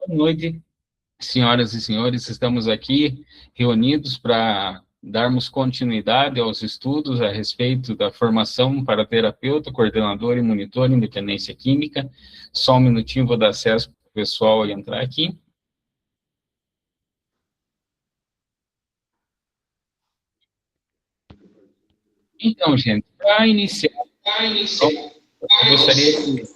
Boa noite, senhoras e senhores. Estamos aqui reunidos para darmos continuidade aos estudos a respeito da formação para terapeuta, coordenador e monitor em dependência química. Só um minutinho, vou dar acesso para o pessoal entrar aqui. Então, gente, para iniciar, eu gostaria que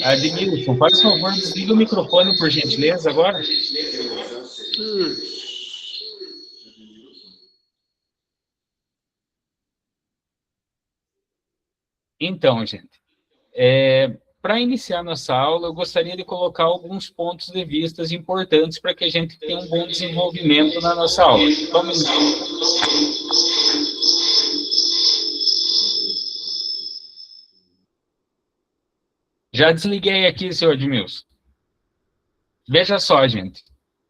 Admilson, faz favor, desliga o microfone, por gentileza, agora. Então, gente, para iniciar nossa aula, eu gostaria de colocar alguns pontos de vista importantes para que a gente tenha um bom desenvolvimento na nossa aula. Vamos. Já desliguei aqui, senhor Edmilson. Veja só, gente.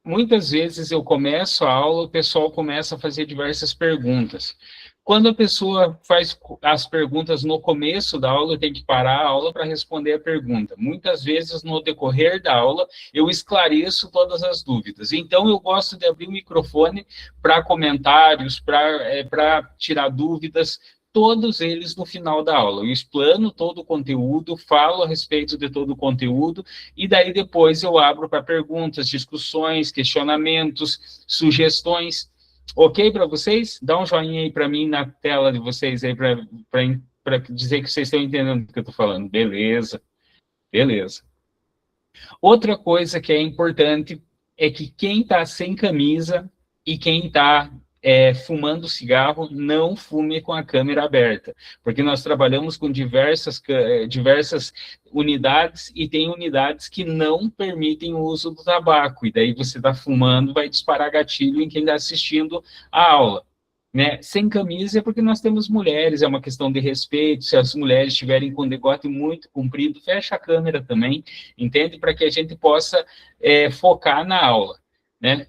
Muitas vezes eu começo a aula, o pessoal começa a fazer diversas perguntas. Quando a pessoa faz as perguntas no começo da aula, eu tenho que parar a aula para responder a pergunta. Muitas vezes, no decorrer da aula, eu esclareço todas as dúvidas. Então, eu gosto de abrir o microfone para comentários, para tirar dúvidas, todos eles no final da aula. Eu explano todo o conteúdo, falo a respeito de todo o conteúdo, e daí depois eu abro para perguntas, discussões, questionamentos, sugestões. Ok para vocês? Dá um joinha aí para mim na tela de vocês aí para dizer que vocês estão entendendo o que eu estou falando. Beleza, beleza. Outra coisa que é importante é que quem está sem camisa e quem está fumando cigarro, não fume com a câmera aberta, porque nós trabalhamos com diversas unidades e tem unidades que não permitem o uso do tabaco, e daí você está fumando, vai disparar gatilho em quem está assistindo a aula. Né? Sem camisa é porque nós temos mulheres, é uma questão de respeito. Se as mulheres estiverem com decote muito comprido, fecha a câmera também, entende? Para que a gente possa focar na aula, né?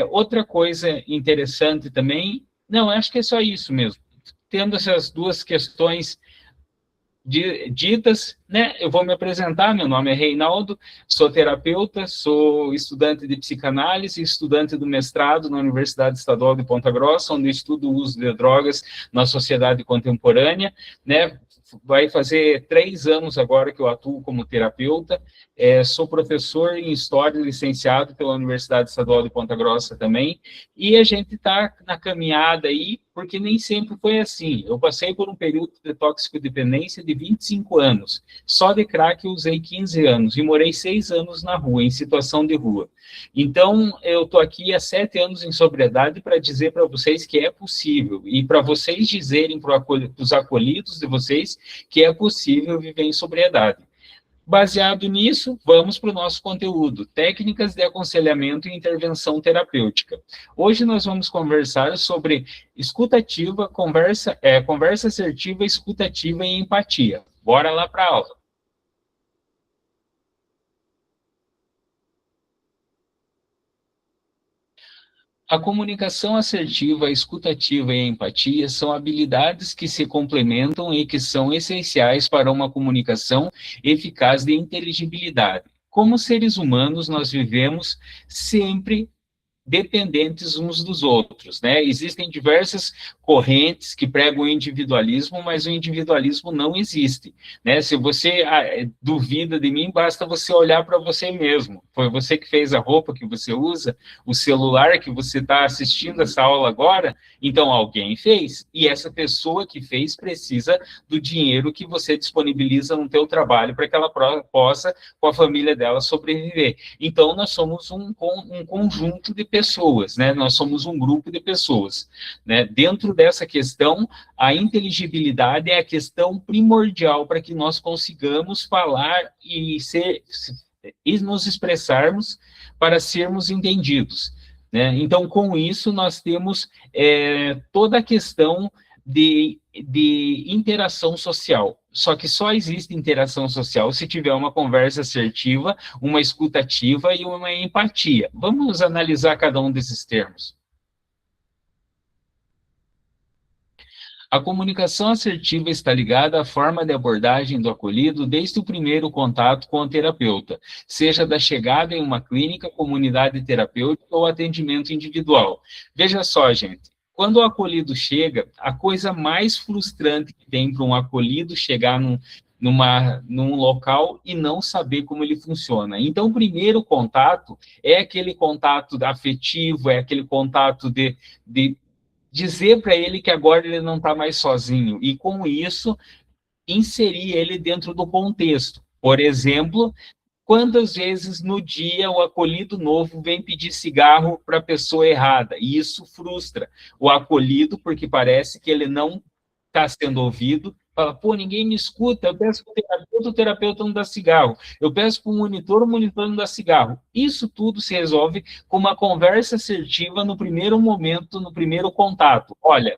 Outra coisa interessante também, não, acho que é só isso mesmo. Tendo essas duas questões ditas, né? Eu vou me apresentar, meu nome é Reinaldo, sou terapeuta, sou estudante de psicanálise, estudante do mestrado na Universidade Estadual de Ponta Grossa, onde estudo o uso de drogas na sociedade contemporânea, né? Vai fazer 3 anos agora que eu atuo como terapeuta, sou professor em História, licenciado pela Universidade Estadual de Ponta Grossa também, e a gente está na caminhada aí, porque nem sempre foi assim. Eu passei por um período de toxicodependência de 25 anos, só de crack eu usei 15 anos, e morei 6 anos na rua, em situação de rua. Então, eu estou aqui há 7 anos em sobriedade para dizer para vocês que é possível, e para vocês dizerem para os acolhidos de vocês que é possível viver em sobriedade. Baseado nisso, vamos para o nosso conteúdo, técnicas de aconselhamento e intervenção terapêutica. Hoje nós vamos conversar sobre escutativa, conversa assertiva, escutativa e empatia. Bora lá para a aula. A comunicação assertiva, a escutativa e a empatia são habilidades que se complementam e que são essenciais para uma comunicação eficaz de inteligibilidade. Como seres humanos, nós vivemos sempre dependentes uns dos outros, né? Existem diversas correntes que pregam o individualismo, mas o individualismo não existe, né? Se você duvida de mim, basta você olhar para você mesmo. Foi você que fez a roupa que você usa, o celular que você está assistindo essa aula agora, então alguém fez, e essa pessoa que fez precisa do dinheiro que você disponibiliza no teu trabalho para que ela possa, com a família dela, sobreviver. Então, nós somos um conjunto de pessoas, né? Nós somos um grupo de pessoas, né? Dentro dessa questão, a inteligibilidade é a questão primordial para que nós consigamos falar e nos expressarmos para sermos entendidos, né? Então, com isso, nós temos toda a questão de interação social. Só que só existe interação social se tiver uma conversa assertiva, uma escutativa e uma empatia. Vamos analisar cada um desses termos. A comunicação assertiva está ligada à forma de abordagem do acolhido desde o primeiro contato com o terapeuta, seja da chegada em uma clínica, comunidade terapêutica ou atendimento individual. Veja só, gente, quando o acolhido chega, a coisa mais frustrante que tem para um acolhido chegar num local e não saber como ele funciona. Então, o primeiro contato é aquele contato afetivo, é aquele contato de dizer para ele que agora ele não está mais sozinho, e com isso, inserir ele dentro do contexto. Por exemplo, quantas vezes no dia o acolhido novo vem pedir cigarro para a pessoa errada, e isso frustra o acolhido, porque parece que ele não está sendo ouvido, fala, pô, ninguém me escuta, eu peço para o terapeuta não dá cigarro, eu peço para o monitor não dá cigarro. Isso tudo se resolve com uma conversa assertiva no primeiro momento, no primeiro contato. Olha,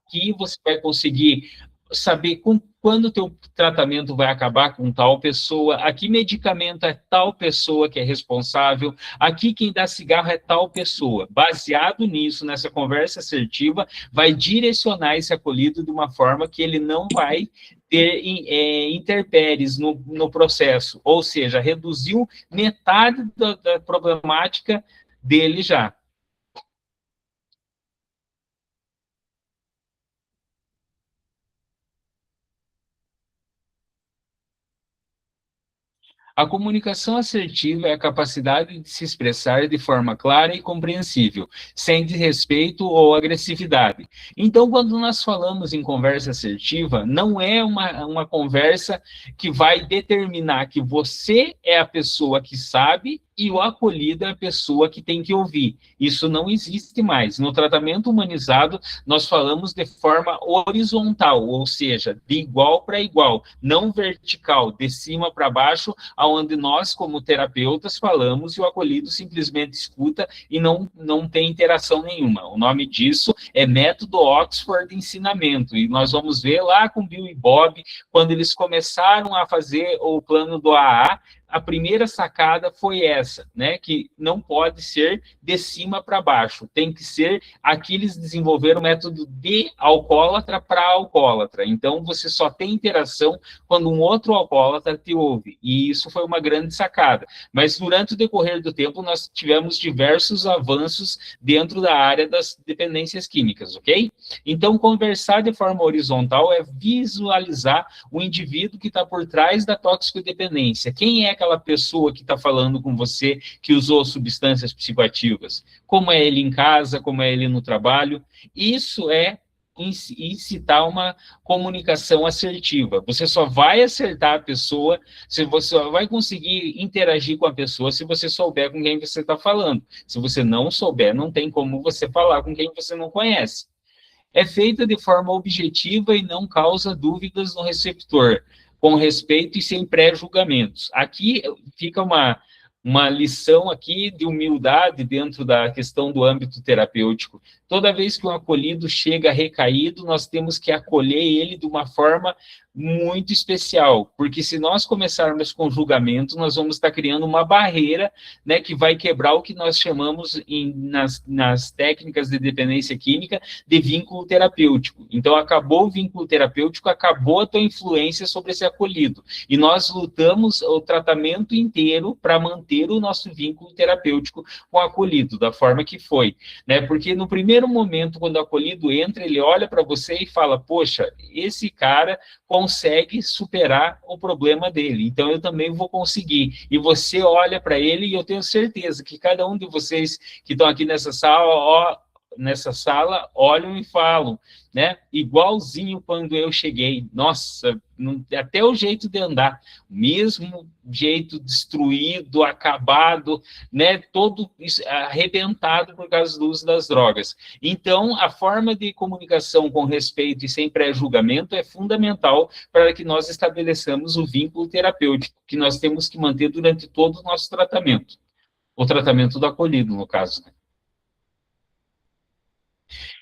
aqui você vai conseguir saber quando o teu tratamento vai acabar com tal pessoa, aqui medicamento é tal pessoa que é responsável, aqui quem dá cigarro é tal pessoa. Baseado nisso, nessa conversa assertiva, vai direcionar esse acolhido de uma forma que ele não vai ter intempéries no processo, ou seja, reduziu metade da problemática dele já. A comunicação assertiva é a capacidade de se expressar de forma clara e compreensível, sem desrespeito ou agressividade. Então, quando nós falamos em conversa assertiva, não é uma conversa que vai determinar que você é a pessoa que sabe e o acolhido é a pessoa que tem que ouvir. Isso não existe mais. No tratamento humanizado, nós falamos de forma horizontal, ou seja, de igual para igual, não vertical, de cima para baixo, onde nós, como terapeutas, falamos e o acolhido simplesmente escuta e não tem interação nenhuma. O nome disso é método Oxford de ensinamento, e nós vamos ver lá com Bill e Bob, quando eles começaram a fazer o plano do AA, a primeira sacada foi essa, né? Que não pode ser de cima para baixo, tem que ser. Aqui eles desenvolveram o método de alcoólatra para alcoólatra. Então você só tem interação quando um outro alcoólatra te ouve, e isso foi uma grande sacada. Mas durante o decorrer do tempo nós tivemos diversos avanços dentro da área das dependências químicas, ok? Então conversar de forma horizontal é visualizar o indivíduo que está por trás da toxicodependência. Quem é aquela pessoa que está falando com você que usou substâncias psicoativas? Como é ele em casa, como é ele no trabalho? Isso é incitar uma comunicação assertiva. Você só vai acertar a pessoa, se você só vai conseguir interagir com a pessoa se você souber com quem você está falando. Se você não souber, não tem como você falar com quem você não conhece. É feita de forma objetiva e não causa dúvidas no receptor, com respeito e sem pré-julgamentos. Aqui fica uma lição aqui de humildade dentro da questão do âmbito terapêutico. Toda vez que um acolhido chega recaído, nós temos que acolher ele de uma forma muito especial, porque se nós começarmos com julgamento, nós vamos estar criando uma barreira, né, que vai quebrar o que nós chamamos nas técnicas de dependência química de vínculo terapêutico. Então, acabou o vínculo terapêutico, acabou a tua influência sobre esse acolhido. E nós lutamos o tratamento inteiro para manter o nosso vínculo terapêutico com o acolhido, da forma que foi, né? Porque no primeiro momento, quando o acolhido entra, ele olha para você e fala, poxa, esse cara consegue superar o problema dele, então eu também vou conseguir. E você olha para ele e eu tenho certeza que cada um de vocês que estão aqui nessa sala olham e falam, né? Igualzinho quando eu cheguei. Nossa, até o jeito de andar, mesmo jeito destruído, acabado, né? Todo arrebentado por causa do uso das drogas. Então, a forma de comunicação com respeito e sem pré-julgamento é fundamental para que nós estabeleçamos o vínculo terapêutico que nós temos que manter durante todo o nosso tratamento. O tratamento do acolhido, no caso, né?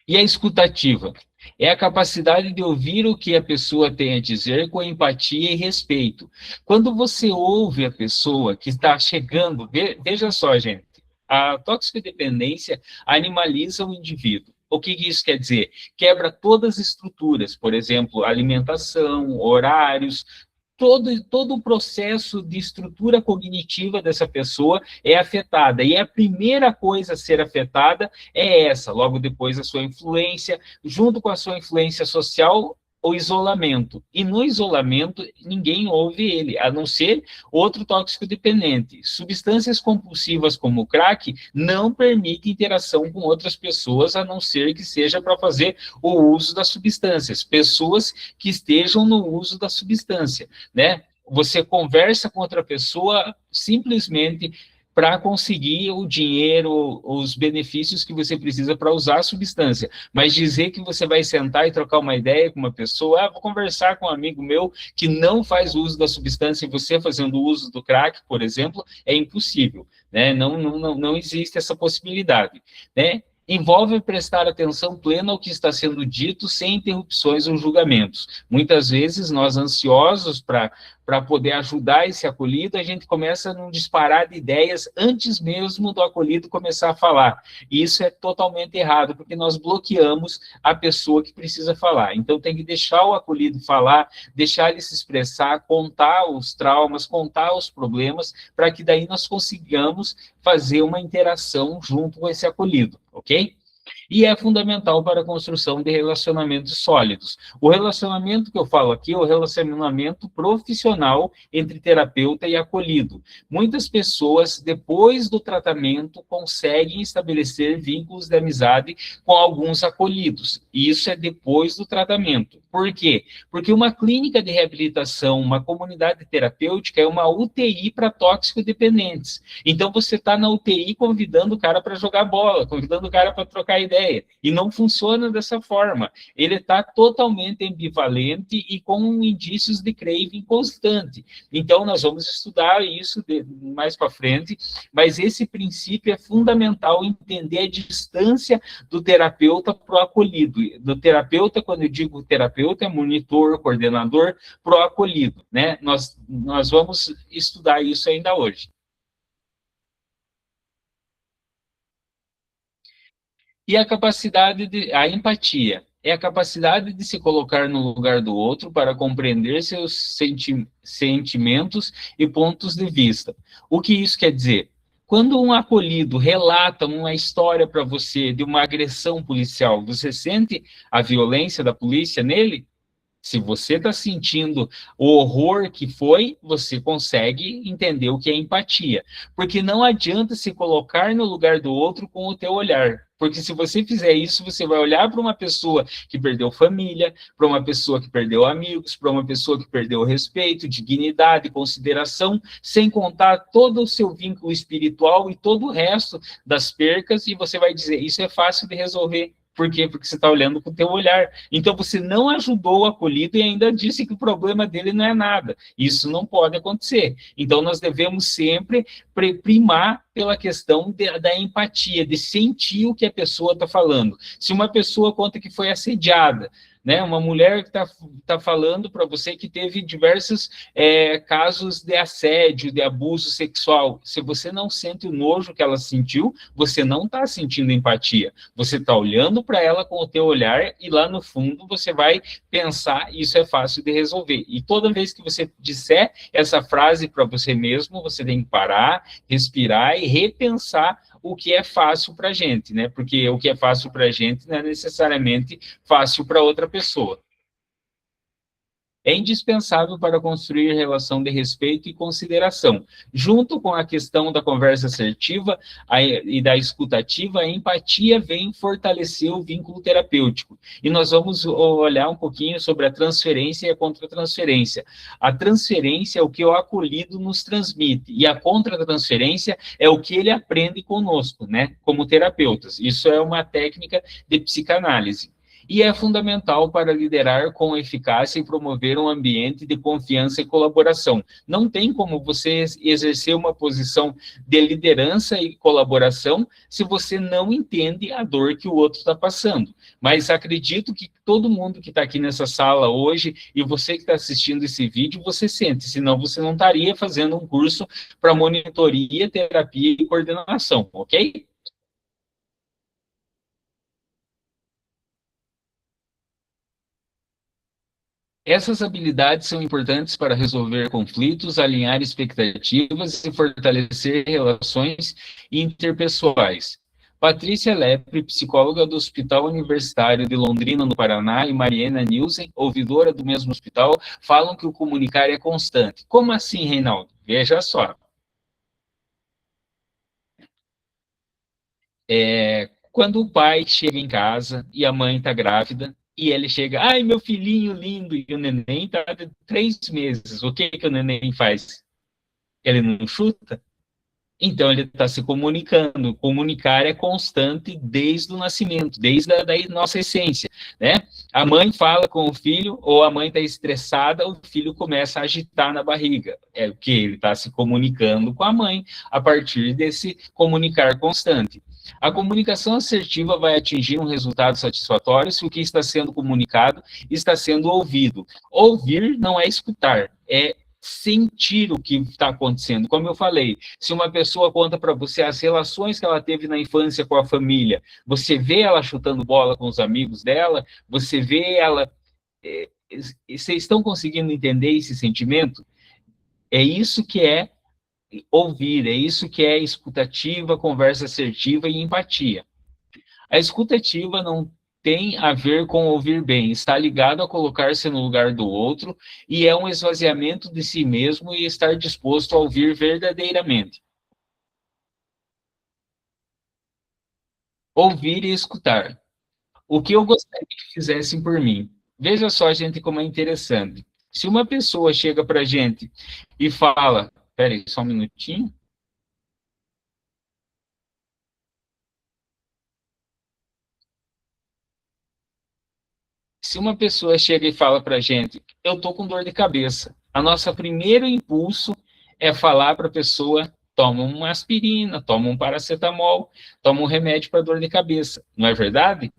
E a escutativa? É a capacidade de ouvir o que a pessoa tem a dizer com empatia e respeito. Quando você ouve a pessoa que está chegando, veja só, gente, a toxicodependência animaliza o indivíduo. O que isso quer dizer? Quebra todas as estruturas, por exemplo, alimentação, horários, todo o processo de estrutura cognitiva dessa pessoa é afetada. E a primeira coisa a ser afetada é essa, logo depois a sua influência, junto com a sua influência social, o isolamento. E no isolamento, ninguém ouve ele, a não ser outro tóxico dependente. Substâncias compulsivas como o crack não permitem interação com outras pessoas, a não ser que seja para fazer o uso das substâncias. Pessoas que estejam no uso da substância, né? Você conversa com outra pessoa simplesmente para conseguir o dinheiro, os benefícios que você precisa para usar a substância. Mas dizer que você vai sentar e trocar uma ideia com uma pessoa, vou conversar com um amigo meu que não faz uso da substância e você fazendo uso do crack, por exemplo, é impossível, né? Não existe essa possibilidade, né? Envolve prestar atenção plena ao que está sendo dito sem interrupções ou julgamentos. Muitas vezes, nós ansiosos para poder ajudar esse acolhido, a gente começa a não disparar de ideias antes mesmo do acolhido começar a falar. E isso é totalmente errado, porque nós bloqueamos a pessoa que precisa falar. Então, tem que deixar o acolhido falar, deixar ele se expressar, contar os traumas, contar os problemas, para que daí nós consigamos fazer uma interação junto com esse acolhido, ok? E é fundamental para a construção de relacionamentos sólidos. O relacionamento que eu falo aqui é o relacionamento profissional entre terapeuta e acolhido. Muitas pessoas, depois do tratamento, conseguem estabelecer vínculos de amizade com alguns acolhidos. E isso é depois do tratamento. Por quê? Porque uma clínica de reabilitação, uma comunidade terapêutica é uma UTI para toxicodependentes. Então, você está na UTI convidando o cara para jogar bola, convidando o cara para trocar ideia. E não funciona dessa forma. Ele está totalmente ambivalente e com indícios de craving constante. Então, nós vamos estudar isso mais para frente, mas esse princípio é fundamental entender a distância do terapeuta para o acolhido. Do terapeuta, quando eu digo terapeuta, é monitor, coordenador, para o acolhido, né? Nós vamos estudar isso ainda hoje. E a empatia é a capacidade de se colocar no lugar do outro para compreender seus sentimentos e pontos de vista. O que isso quer dizer? Quando um acolhido relata uma história para você de uma agressão policial, você sente a violência da polícia nele? Se você está sentindo o horror que foi, você consegue entender o que é empatia. Porque não adianta se colocar no lugar do outro com o teu olhar. Porque se você fizer isso, você vai olhar para uma pessoa que perdeu família, para uma pessoa que perdeu amigos, para uma pessoa que perdeu respeito, dignidade, consideração, sem contar todo o seu vínculo espiritual e todo o resto das percas, e você vai dizer, isso é fácil de resolver. Por quê? Porque você está olhando com o teu olhar. Então, você não ajudou o acolhido e ainda disse que o problema dele não é nada. Isso não pode acontecer. Então, nós devemos sempre primar pela questão da empatia, de sentir o que a pessoa está falando. Se uma pessoa conta que foi assediada, né, uma mulher que tá falando para você que teve diversos casos de assédio, de abuso sexual. Se você não sente o nojo que ela sentiu, você não está sentindo empatia. Você está olhando para ela com o teu olhar e lá no fundo você vai pensar, isso é fácil de resolver. E toda vez que você disser essa frase para você mesmo, você tem que parar, respirar e repensar o que é fácil para a gente, né? Porque o que é fácil para a gente não é necessariamente fácil para outra pessoa. É indispensável para construir relação de respeito e consideração. Junto com a questão da conversa assertiva e da escutativa, a empatia vem fortalecer o vínculo terapêutico. E nós vamos olhar um pouquinho sobre a transferência e a contratransferência. A transferência é o que o acolhido nos transmite, e a contratransferência é o que ele aprende conosco, né, como terapeutas. Isso é uma técnica de psicanálise. E é fundamental para liderar com eficácia e promover um ambiente de confiança e colaboração. Não tem como você exercer uma posição de liderança e colaboração se você não entende a dor que o outro está passando. Mas acredito que todo mundo que está aqui nessa sala hoje e você que está assistindo esse vídeo, você sente, senão você não estaria fazendo um curso para monitoria, terapia e coordenação, ok? Essas habilidades são importantes para resolver conflitos, alinhar expectativas e fortalecer relações interpessoais. Patrícia Lepre, psicóloga do Hospital Universitário de Londrina, no Paraná, e Mariana Nilsen, ouvidora do mesmo hospital, falam que o comunicar é constante. Como assim, Reinaldo? Veja só. Quando o pai chega em casa e a mãe está grávida, e ele chega, ai, meu filhinho lindo, e o neném está de 3 meses, o que o neném faz? Ele não chuta? Então, ele está se comunicando. Comunicar é constante desde o nascimento, desde a da nossa essência, né? A mãe fala com o filho, ou a mãe está estressada, o filho começa a agitar na barriga. É o que ele está se comunicando com a mãe a partir desse comunicar constante. A comunicação assertiva vai atingir um resultado satisfatório se o que está sendo comunicado está sendo ouvido. Ouvir não é escutar, é sentir o que está acontecendo. Como eu falei, se uma pessoa conta para você as relações que ela teve na infância com a família, você vê ela chutando bola com os amigos dela, você vê ela... vocês estão conseguindo entender esse sentimento? É isso que é ouvir, é isso que é escutativa, conversa assertiva e empatia. A escutativa não tem a ver com ouvir bem, está ligado a colocar-se no lugar do outro e é um esvaziamento de si mesmo e estar disposto a ouvir verdadeiramente. Ouvir e escutar. O que eu gostaria que fizessem por mim? Veja só, gente, como é interessante. Se uma pessoa chega para a gente e fala, peraí, só um minutinho. Se uma pessoa chega e fala para a gente, eu estou com dor de cabeça, a nossa primeiro impulso é falar para a pessoa, toma uma aspirina, toma um paracetamol, toma um remédio para dor de cabeça, não é verdade?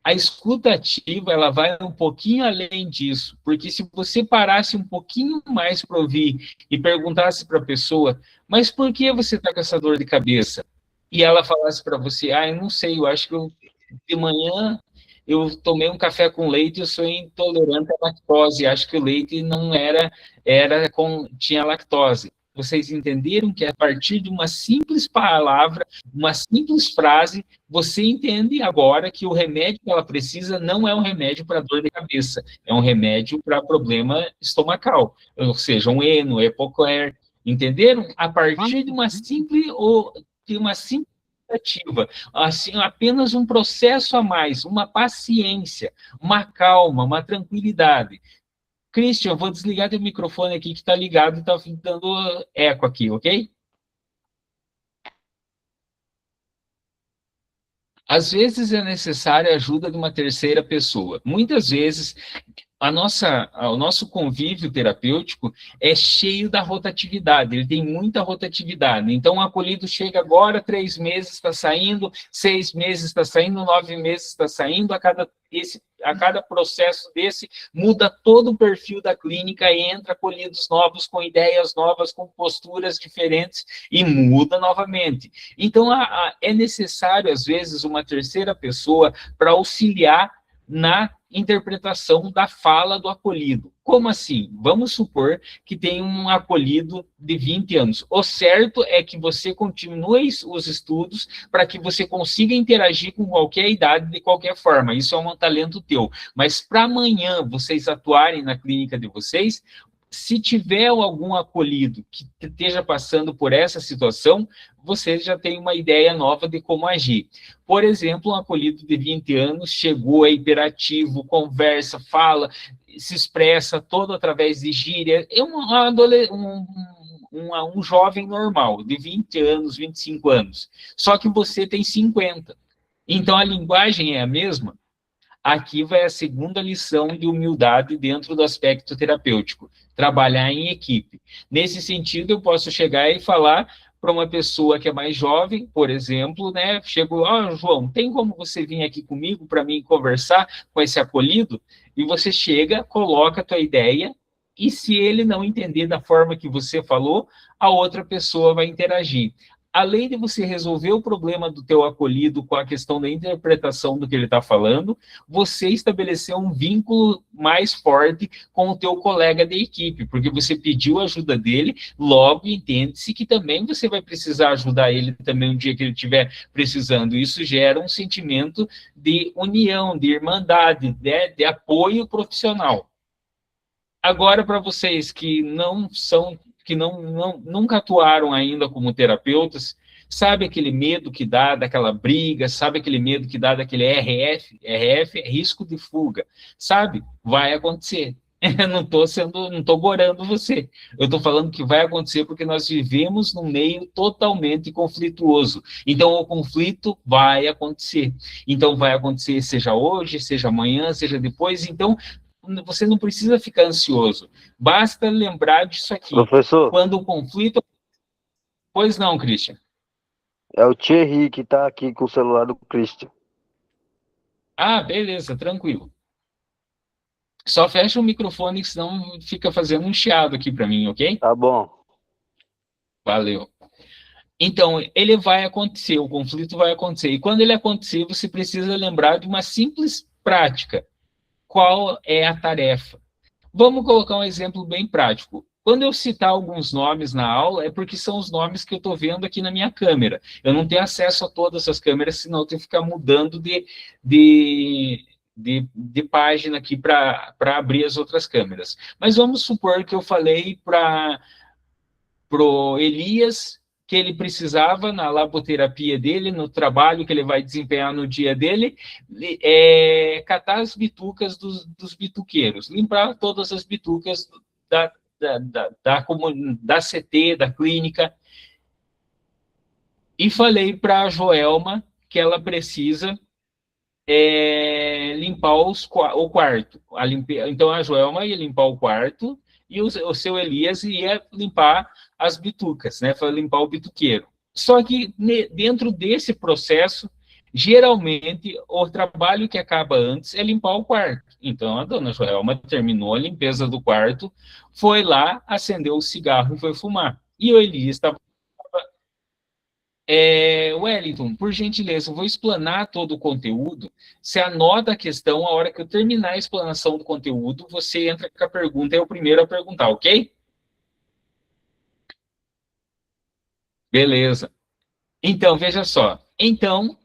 A escuta ativa, ela vai um pouquinho além disso, porque se você parasse um pouquinho mais para ouvir e perguntasse para a pessoa, mas por que você está com essa dor de cabeça? E ela falasse para você, eu não sei, eu acho que de manhã eu tomei um café com leite e eu sou intolerante à lactose, acho que o leite não tinha lactose. Vocês entenderam que a partir de uma simples palavra, uma simples frase, você entende agora que o remédio que ela precisa não é um remédio para dor de cabeça, é um remédio para problema estomacal, ou seja, um eno, epocler. Entenderam? A partir de uma simples ativa, assim, apenas um processo a mais, uma paciência, uma calma, uma tranquilidade. Christian, eu vou desligar teu microfone aqui que está ligado e está dando eco aqui, ok? Às vezes é necessária a ajuda de uma terceira pessoa. Muitas vezes o nosso convívio terapêutico é cheio da rotatividade, ele tem muita rotatividade. Então, o acolhido chega agora, 3 meses está saindo, 6 meses está saindo, 9 meses está saindo, a cada processo desse muda todo o perfil da clínica e entra acolhidos novos, com ideias novas, com posturas diferentes e muda novamente. Então, é necessário, às vezes, uma terceira pessoa para auxiliar na interpretação da fala do acolhido. Como assim? Vamos supor que tem um acolhido de 20 anos. O certo é que você continue os estudos para que você consiga interagir com qualquer idade de qualquer forma. Isso é um talento teu. Mas para amanhã vocês atuarem na clínica de vocês, se tiver algum acolhido que esteja passando por essa situação, você já tem uma ideia nova de como agir. Por exemplo, um acolhido de 20 anos chegou, é hiperativo, conversa, fala, se expressa todo através de gíria. É um jovem normal, de 20 anos, 25 anos. Só que você tem 50. Então, a linguagem é a mesma. Aqui vai a segunda lição de humildade dentro do aspecto terapêutico, trabalhar em equipe. Nesse sentido, eu posso chegar e falar para uma pessoa que é mais jovem, por exemplo, né? Chego, João, tem como você vir aqui comigo para mim conversar com esse acolhido? E você chega, coloca a tua ideia, e se ele não entender da forma que você falou, a outra pessoa vai interagir. além de você resolver o problema do teu acolhido com a questão da interpretação do que ele está falando, você estabeleceu um vínculo mais forte com o teu colega de equipe, porque você pediu a ajuda dele, logo entende-se que também você vai precisar ajudar ele também um dia que ele estiver precisando. Isso gera um sentimento de união, de irmandade, de apoio profissional. Agora, para vocês que não são, que nunca atuaram ainda como terapeutas, sabe aquele medo que dá daquela briga, sabe aquele medo que dá daquele RF é risco de fuga, sabe? Vai acontecer. Eu não estou gorando você. Eu estou falando que vai acontecer porque nós vivemos num meio totalmente conflituoso. Então, o conflito vai acontecer. Então, vai acontecer seja hoje, seja amanhã, seja depois. Então, você não precisa ficar ansioso. Basta lembrar disso aqui. Professor. Quando o conflito... Pois não, Christian. É o Thierry que está aqui com o celular do Christian. Ah, beleza, tranquilo. Só fecha o microfone, senão fica fazendo um chiado aqui para mim, ok? Tá bom. Valeu. Então, ele vai acontecer, o conflito vai acontecer. E quando ele acontecer, você precisa lembrar de uma simples prática. Qual é a tarefa? Vamos colocar um exemplo bem prático. Quando eu citar alguns nomes na aula, é porque são os nomes que eu estou vendo aqui na minha câmera. Eu não tenho acesso a todas as câmeras, senão eu tenho que ficar mudando de página aqui para abrir as outras câmeras. Mas vamos supor que eu falei para o Elias que ele precisava, na laboterapia dele, no trabalho que ele vai desempenhar no dia dele, catar as bitucas dos bituqueiros, limpar todas as bitucas da CT, da clínica. E falei para a Joelma que ela precisa limpar o quarto. Então, a Joelma ia limpar o quarto e o seu Elias ia limpar as bitucas, né? Foi limpar o bituqueiro. Só que dentro desse processo, geralmente, o trabalho que acaba antes é limpar o quarto. Então, a dona Joelma terminou a limpeza do quarto, foi lá, acendeu o cigarro e foi fumar. E o Elias estava... Wellington, por gentileza, eu vou explanar todo o conteúdo. Você anota a questão, a hora que eu terminar a explanação do conteúdo, você entra com a pergunta, é o primeiro a perguntar, ok? Beleza. Então, veja só. Então,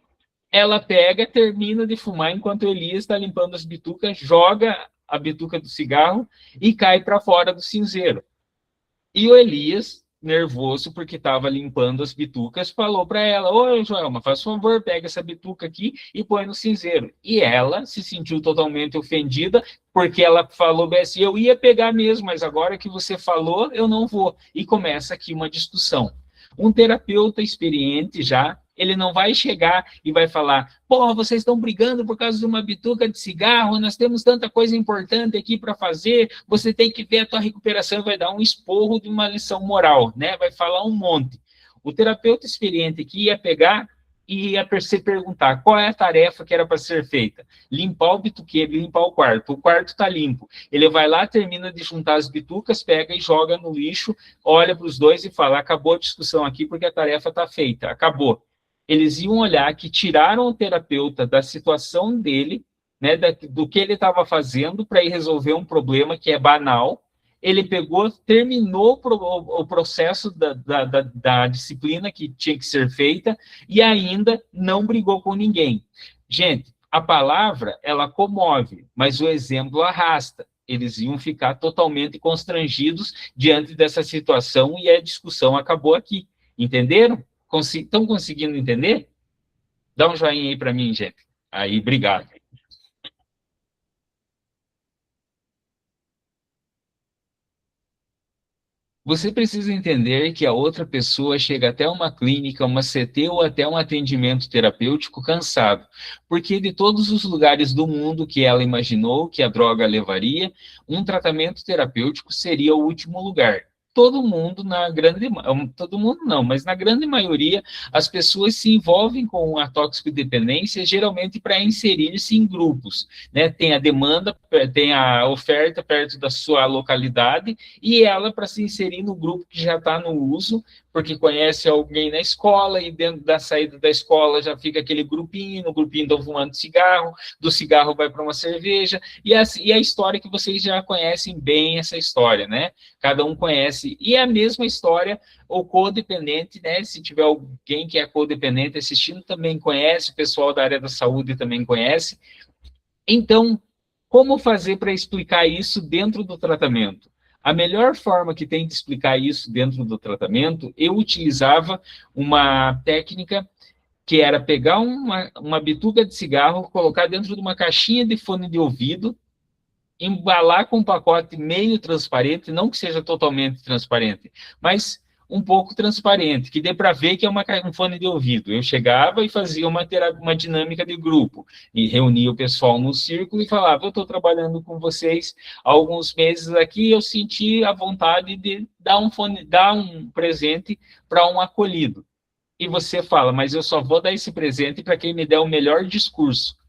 ela pega, termina de fumar enquanto o Elias está limpando as bitucas, joga a bituca do cigarro e cai para fora do cinzeiro. E o Elias, nervoso porque estava limpando as bitucas, falou para ela: "Ô, Joelma, faz favor, pega essa bituca aqui e põe no cinzeiro." E ela se sentiu totalmente ofendida, porque ela falou bem assim: "Eu ia pegar mesmo, mas agora que você falou, eu não vou." E começa aqui uma discussão. Um terapeuta experiente já, ele não vai chegar e vai falar: "Pô, vocês estão brigando por causa de uma bituca de cigarro, nós temos tanta coisa importante aqui para fazer, você tem que ver a tua recuperação." Vai dar um esporro de uma lição moral, né? Vai falar um monte. O terapeuta experiente que ia pegar e ia se perguntar qual é a tarefa que era para ser feita. Limpar o bituqueiro, limpar o quarto. O quarto está limpo. Ele vai lá, termina de juntar as bitucas, pega e joga no lixo, olha para os dois e fala: "Acabou a discussão aqui porque a tarefa está feita, acabou." Eles iam olhar que tiraram o terapeuta da situação dele, né, do que ele estava fazendo para ir resolver um problema que é banal. Ele pegou, terminou o processo da disciplina que tinha que ser feita e ainda não brigou com ninguém. Gente, a palavra, ela comove, mas o exemplo arrasta. Eles iam ficar totalmente constrangidos diante dessa situação e a discussão acabou aqui. Entenderam? Estão conseguindo entender? Dá um joinha aí para mim, gente. Aí, obrigado. Você precisa entender que a outra pessoa chega até uma clínica, uma CT ou até um atendimento terapêutico cansado, porque de todos os lugares do mundo que ela imaginou que a droga levaria, um tratamento terapêutico seria o último lugar. Todo mundo, todo mundo não, mas na grande maioria, as pessoas se envolvem com a toxicodependência geralmente para inserir-se em grupos, né? Tem a demanda, tem a oferta perto da sua localidade e ela para se inserir no grupo que já está no uso porque conhece alguém na escola, e dentro da saída da escola já fica aquele grupinho, no grupinho estão fumando cigarro, do cigarro vai para uma cerveja, e a história que vocês já conhecem bem, essa história, né? Cada um conhece, e é a mesma história, o codependente, né? Se tiver alguém que é codependente assistindo, também conhece, o pessoal da área da saúde também conhece. Então, como fazer para explicar isso dentro do tratamento? A melhor forma que tem de explicar isso dentro do tratamento, eu utilizava uma técnica que era pegar uma bituca de cigarro, colocar dentro de uma caixinha de fone de ouvido, embalar com um pacote meio transparente, não que seja totalmente transparente, mas um pouco transparente, que dê para ver que é um fone de ouvido. Eu chegava e fazia uma dinâmica de grupo, e reunia o pessoal no círculo e falava, eu estou trabalhando com vocês há alguns meses aqui, eu senti a vontade de dar um presente para um acolhido. E você fala, mas eu só vou dar esse presente para quem me der o melhor discurso.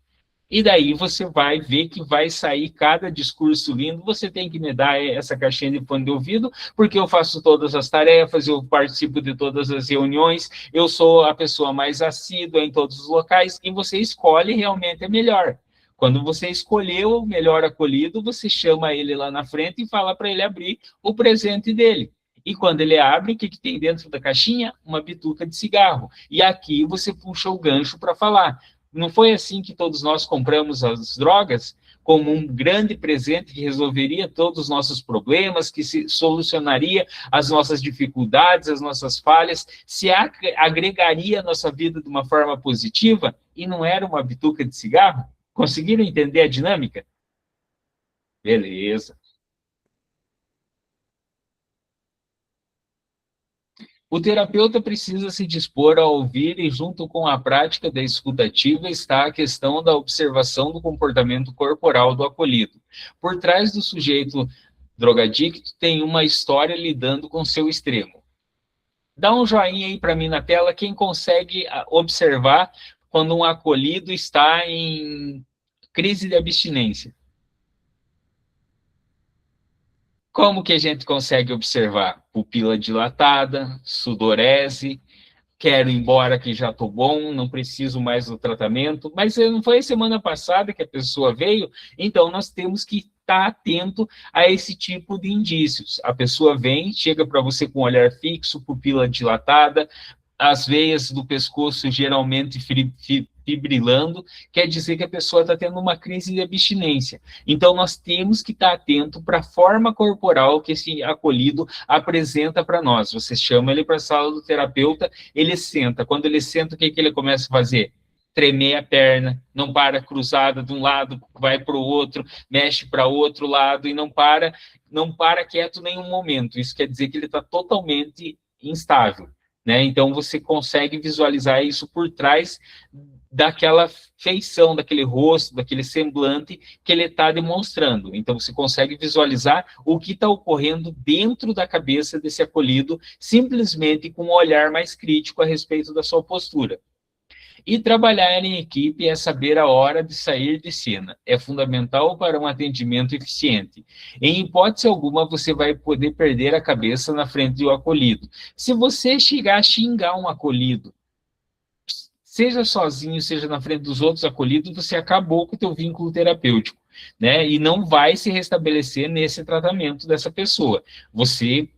E daí você vai ver que vai sair cada discurso lindo. Você tem que me dar essa caixinha de fone de ouvido, porque eu faço todas as tarefas, eu participo de todas as reuniões, eu sou a pessoa mais assídua em todos os locais, e você escolhe realmente a melhor. Quando você escolheu o melhor acolhido, você chama ele lá na frente e fala para ele abrir o presente dele. E quando ele abre, o que tem dentro da caixinha? Uma bituca de cigarro. E aqui você puxa o gancho para falar. Não foi assim que todos nós compramos as drogas? Como um grande presente que resolveria todos os nossos problemas, que solucionaria as nossas dificuldades, as nossas falhas, se agregaria a nossa vida de uma forma positiva, e não era uma bituca de cigarro? Conseguiram entender a dinâmica? Beleza. O terapeuta precisa se dispor a ouvir, e junto com a prática da escutativa está a questão da observação do comportamento corporal do acolhido. Por trás do sujeito drogadicto tem uma história lidando com seu extremo. Dá um joinha aí para mim na tela quem consegue observar quando um acolhido está em crise de abstinência. Como que a gente consegue observar? Pupila dilatada, sudorese, quero ir embora que já estou bom, não preciso mais do tratamento, mas não foi semana passada que a pessoa veio, então nós temos que estar atento a esse tipo de indícios. A pessoa vem, chega para você com um olhar fixo, pupila dilatada, as veias do pescoço geralmente fibrilando, quer dizer que a pessoa está tendo uma crise de abstinência. Então, nós temos que estar atento para a forma corporal que esse acolhido apresenta para nós. Você chama ele para a sala do terapeuta, ele senta. Quando ele senta, o que ele começa a fazer? Tremer a perna, não para cruzada de um lado, vai para o outro, mexe para o outro lado e não para quieto nenhum momento. Isso quer dizer que ele está totalmente instável. Né? Então, você consegue visualizar isso por trás daquela feição, daquele rosto, daquele semblante que ele está demonstrando. Então, você consegue visualizar o que está ocorrendo dentro da cabeça desse acolhido, simplesmente com um olhar mais crítico a respeito da sua postura. E trabalhar em equipe é saber a hora de sair de cena. É fundamental para um atendimento eficiente. Em hipótese alguma, você vai poder perder a cabeça na frente do acolhido. Se você chegar a xingar um acolhido, seja sozinho, seja na frente dos outros acolhidos, você acabou com o teu vínculo terapêutico, né? E não vai se restabelecer nesse tratamento dessa pessoa. Você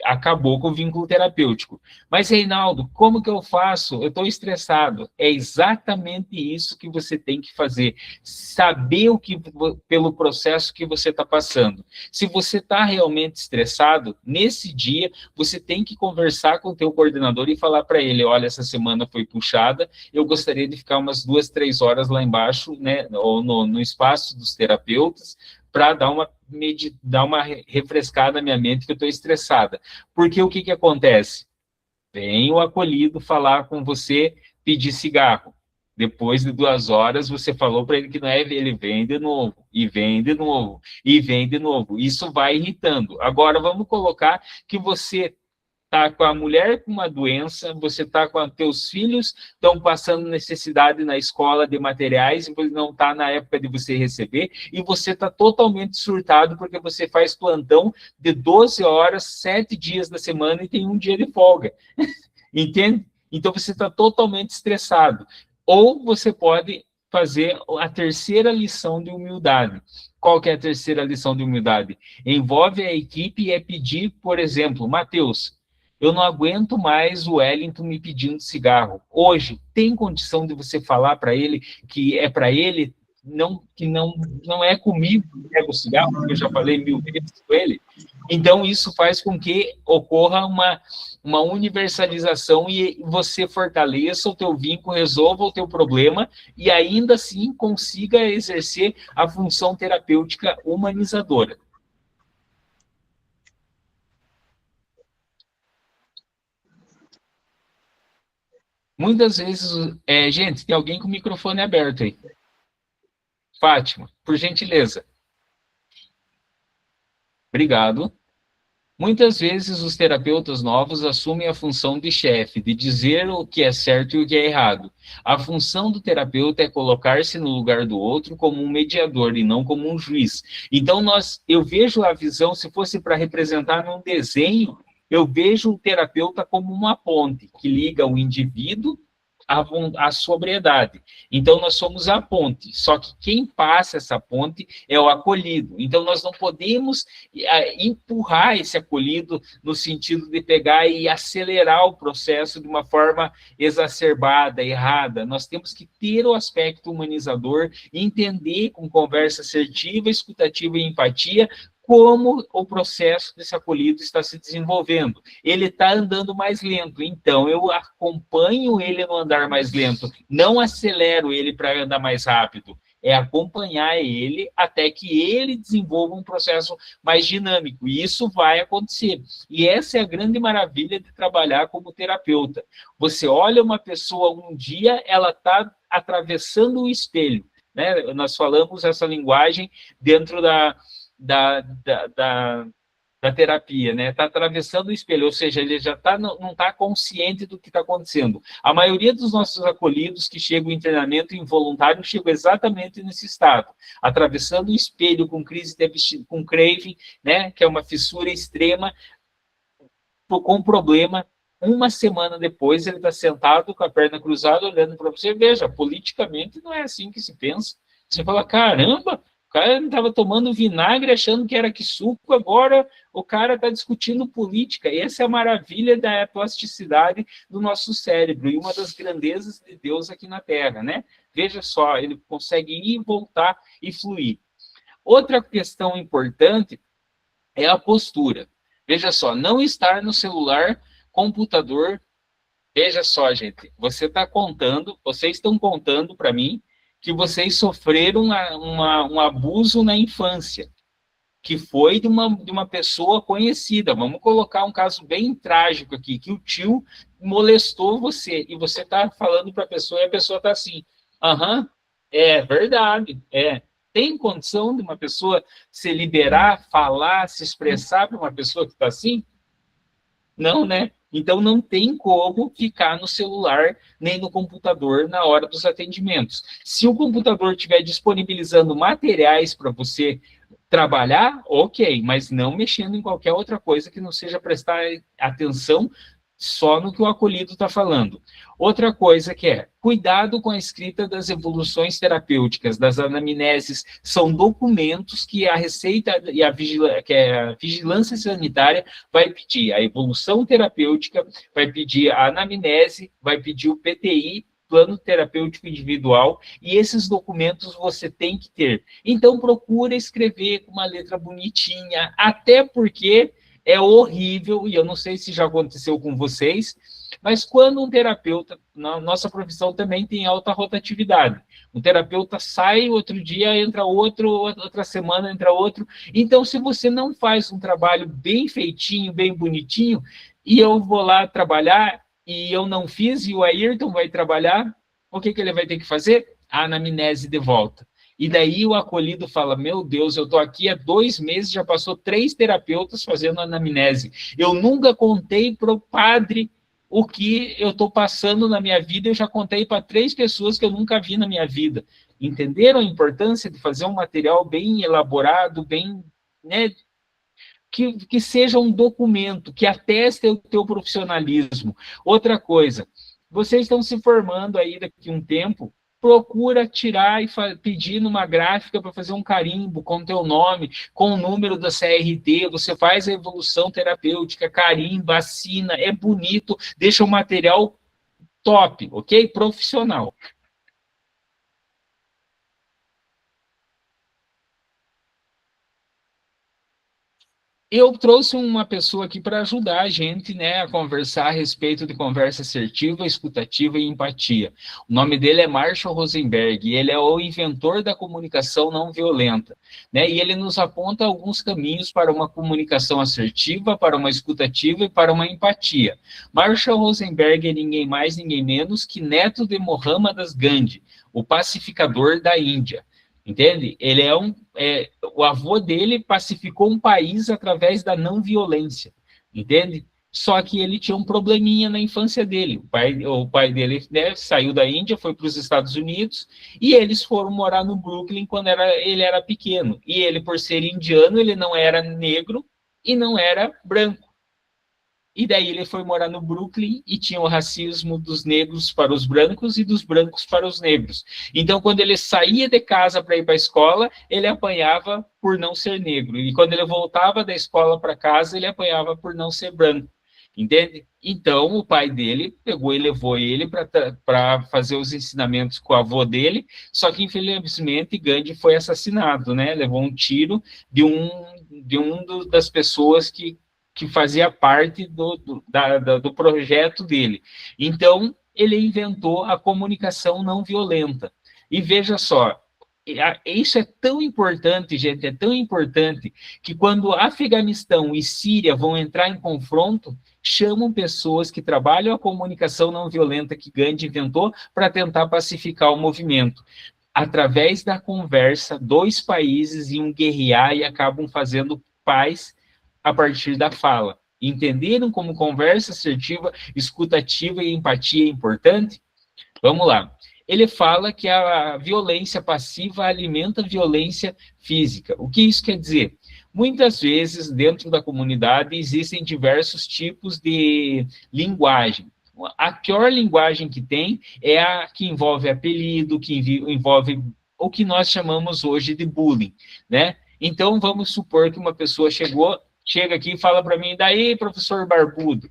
acabou com o vínculo terapêutico. Mas, Reinaldo, como que eu faço? Eu estou estressado. É exatamente isso que você tem que fazer. Saber pelo processo que você está passando. Se você está realmente estressado, nesse dia, você tem que conversar com o teu coordenador e falar para ele, olha, essa semana foi puxada, eu gostaria de ficar umas 2, 3 horas lá embaixo, né, ou no espaço dos terapeutas, para dar uma refrescada na minha mente, que eu estou estressada. Porque o que acontece? Vem o acolhido falar com você, pedir cigarro. Depois de 2 horas, você falou para ele que não é, ele vem de novo, e vem de novo, e vem de novo. Isso vai irritando. Agora, vamos colocar que você está com a mulher com uma doença, você está com os teus filhos, estão passando necessidade na escola de materiais, e você não está na época de você receber, e você está totalmente surtado porque você faz plantão de 12 horas, 7 dias da semana e tem um dia de folga. Entende? Então você está totalmente estressado. Ou você pode fazer a terceira lição de humildade. Qual que é a terceira lição de humildade? Envolve a equipe e é pedir, por exemplo, Matheus, eu não aguento mais o Wellington me pedindo cigarro. Hoje, tem condição de você falar para ele que é para ele, que não é comigo que pega o cigarro, porque eu já falei 1000 vezes com ele. Então, isso faz com que ocorra uma universalização e você fortaleça o teu vínculo, resolva o teu problema e ainda assim consiga exercer a função terapêutica humanizadora. Muitas vezes, gente, tem alguém com o microfone aberto aí. Fátima, por gentileza. Obrigado. Muitas vezes os terapeutas novos assumem a função de chefe, de dizer o que é certo e o que é errado. A função do terapeuta é colocar-se no lugar do outro como um mediador e não como um juiz. Então, eu vejo a visão, se fosse para representar num desenho, eu vejo o terapeuta como uma ponte que liga o indivíduo à sobriedade. Então, nós somos a ponte, só que quem passa essa ponte é o acolhido. Então, nós não podemos empurrar esse acolhido no sentido de pegar e acelerar o processo de uma forma exacerbada, errada. Nós temos que ter o aspecto humanizador, entender com conversa assertiva, escutativa e empatia como o processo desse acolhido está se desenvolvendo. Ele está andando mais lento, então eu acompanho ele no andar mais lento, não acelero ele para andar mais rápido, é acompanhar ele até que ele desenvolva um processo mais dinâmico, e isso vai acontecer. E essa é a grande maravilha de trabalhar como terapeuta. Você olha uma pessoa um dia, ela está atravessando o espelho, né? Nós falamos essa linguagem dentro da terapia, né? Está atravessando o espelho, ou seja, ele já não está consciente do que está acontecendo. A maioria dos nossos acolhidos que chegam em treinamento involuntário chegam exatamente nesse estado, atravessando o espelho com crise com craving, né? Que é uma fissura extrema, com problema. Uma semana depois, ele está sentado com a perna cruzada, olhando para você. Veja, politicamente não é assim que se pensa. Você fala, caramba, o cara estava tomando vinagre achando que era que suco, agora o cara está discutindo política. E essa é a maravilha da plasticidade do nosso cérebro e uma das grandezas de Deus aqui na Terra, né? Veja só, ele consegue ir, voltar e fluir. Outra questão importante é a postura. Veja só, não estar no celular, computador. Veja só, gente, vocês estão contando para mim que vocês sofreram um abuso na infância, que foi de uma pessoa conhecida. Vamos colocar um caso bem trágico aqui, que o tio molestou você, e você está falando para a pessoa, e a pessoa está assim, é verdade, Tem condição de uma pessoa se liberar, falar, se expressar para uma pessoa que está assim? Não, né? Então, não tem como ficar no celular nem no computador na hora dos atendimentos. Se o computador estiver disponibilizando materiais para você trabalhar, ok, mas não mexendo em qualquer outra coisa que não seja prestar atenção só no que o acolhido está falando. Outra coisa que é, cuidado com a escrita das evoluções terapêuticas, das anamneses, são documentos que a Receita e que a Vigilância Sanitária vai pedir. A evolução terapêutica vai pedir a anamnese, vai pedir o PTI, Plano Terapêutico Individual, e esses documentos você tem que ter. Então, procura escrever com uma letra bonitinha, até porque é horrível, e eu não sei se já aconteceu com vocês, mas quando um terapeuta, na nossa profissão também tem alta rotatividade, um terapeuta sai, outro dia entra outro, outra semana entra outro, então se você não faz um trabalho bem feitinho, bem bonitinho, e eu vou lá trabalhar, e eu não fiz, e o Ayrton vai trabalhar, o que ele vai ter que fazer? A anamnese de volta. E daí o acolhido fala, meu Deus, eu estou aqui há 2 meses, já passou 3 terapeutas fazendo anamnese. Eu nunca contei para o padre o que eu estou passando na minha vida, eu já contei para 3 pessoas que eu nunca vi na minha vida. Entenderam a importância de fazer um material bem elaborado, bem, né, que seja um documento, que ateste o teu profissionalismo. Outra coisa, vocês estão se formando aí daqui a um tempo, procura tirar e pedir numa gráfica para fazer um carimbo com o teu nome, com o número da CRT, você faz a evolução terapêutica, carimba, assina, é bonito, deixa o material top, ok? Profissional. Eu trouxe uma pessoa aqui para ajudar a gente, né, a conversar a respeito de conversa assertiva, escutativa e empatia. O nome dele é Marshall Rosenberg, e ele é o inventor da comunicação não violenta, né? E ele nos aponta alguns caminhos para uma comunicação assertiva, para uma escutativa e para uma empatia. Marshall Rosenberg é ninguém mais, ninguém menos que neto de Mohammadas Gandhi, o pacificador da Índia. Entende? Ele o avô dele pacificou um país através da não violência, entende? Só que ele tinha um probleminha na infância dele. O pai dele, né, saiu da Índia, foi para os Estados Unidos e eles foram morar no Brooklyn quando ele era pequeno. E ele, por ser indiano, ele não era negro e não era branco. E daí ele foi morar no Brooklyn e tinha o racismo dos negros para os brancos e dos brancos para os negros. Então, quando ele saía de casa para ir para a escola, ele apanhava por não ser negro. E quando ele voltava da escola para casa, ele apanhava por não ser branco. Entende? Então, o pai dele pegou e levou ele para fazer os ensinamentos com o avô dele, só que, infelizmente, Gandhi foi assassinado, né? Levou um tiro das pessoas que fazia parte do projeto dele. Então, ele inventou a comunicação não violenta. E veja só, isso é tão importante, gente, é tão importante, que quando Afeganistão e Síria vão entrar em confronto, chamam pessoas que trabalham a comunicação não violenta que Gandhi inventou para tentar pacificar o movimento. Através da conversa, 2 países iam guerrear e acabam fazendo paz a partir da fala. Entenderam como conversa assertiva, escutativa e empatia é importante? Vamos lá. Ele fala que a violência passiva alimenta a violência física. O que isso quer dizer? Muitas vezes, dentro da comunidade, existem diversos tipos de linguagem. A pior linguagem que tem é a que envolve apelido, que envolve o que nós chamamos hoje de bullying, né? Então, vamos supor que uma pessoa chega aqui e fala para mim, daí, professor Barbudo,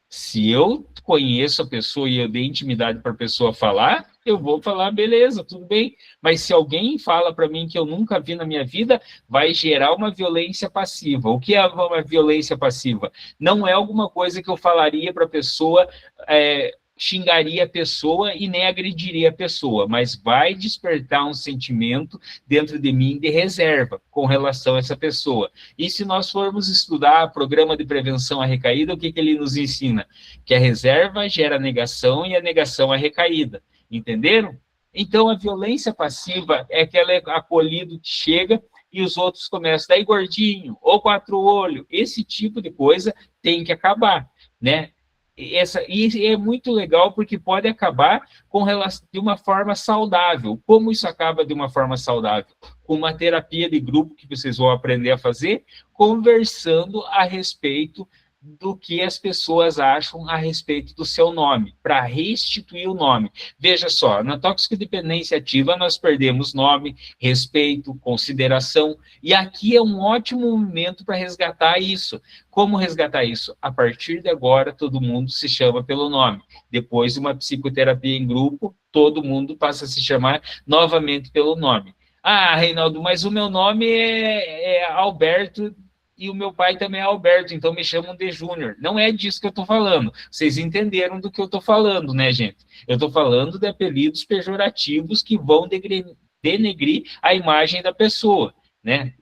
se eu conheço a pessoa e eu dei intimidade para a pessoa falar, eu vou falar, beleza, tudo bem. Mas se alguém fala para mim que eu nunca vi na minha vida, vai gerar uma violência passiva. O que é uma violência passiva? Não é alguma coisa que eu falaria para a pessoa, xingaria a pessoa e nem agrediria a pessoa, mas vai despertar um sentimento dentro de mim de reserva com relação a essa pessoa. E se nós formos estudar programa de prevenção à recaída, o que ele nos ensina? Que a reserva gera negação e a negação a recaída. Entenderam? Então, a violência passiva é aquele acolhido que chega e os outros começam, daí gordinho, ou 4 olhos, esse tipo de coisa tem que acabar, né? E é muito legal porque pode acabar de uma forma saudável. Como isso acaba de uma forma saudável? Com uma terapia de grupo que vocês vão aprender a fazer, conversando a respeito do que as pessoas acham a respeito do seu nome, para restituir o nome. Veja só, na toxicodependência ativa nós perdemos nome, respeito, consideração, e aqui é um ótimo momento para resgatar isso. Como resgatar isso? A partir de agora, todo mundo se chama pelo nome. Depois de uma psicoterapia em grupo, todo mundo passa a se chamar novamente pelo nome. Ah, Reinaldo, mas o meu nome é Alberto e o meu pai também é Alberto, então me chamam de Júnior. Não é disso que eu estou falando. Vocês entenderam do que eu estou falando, né, gente? Eu estou falando de apelidos pejorativos que vão denegrir a imagem da pessoa, né?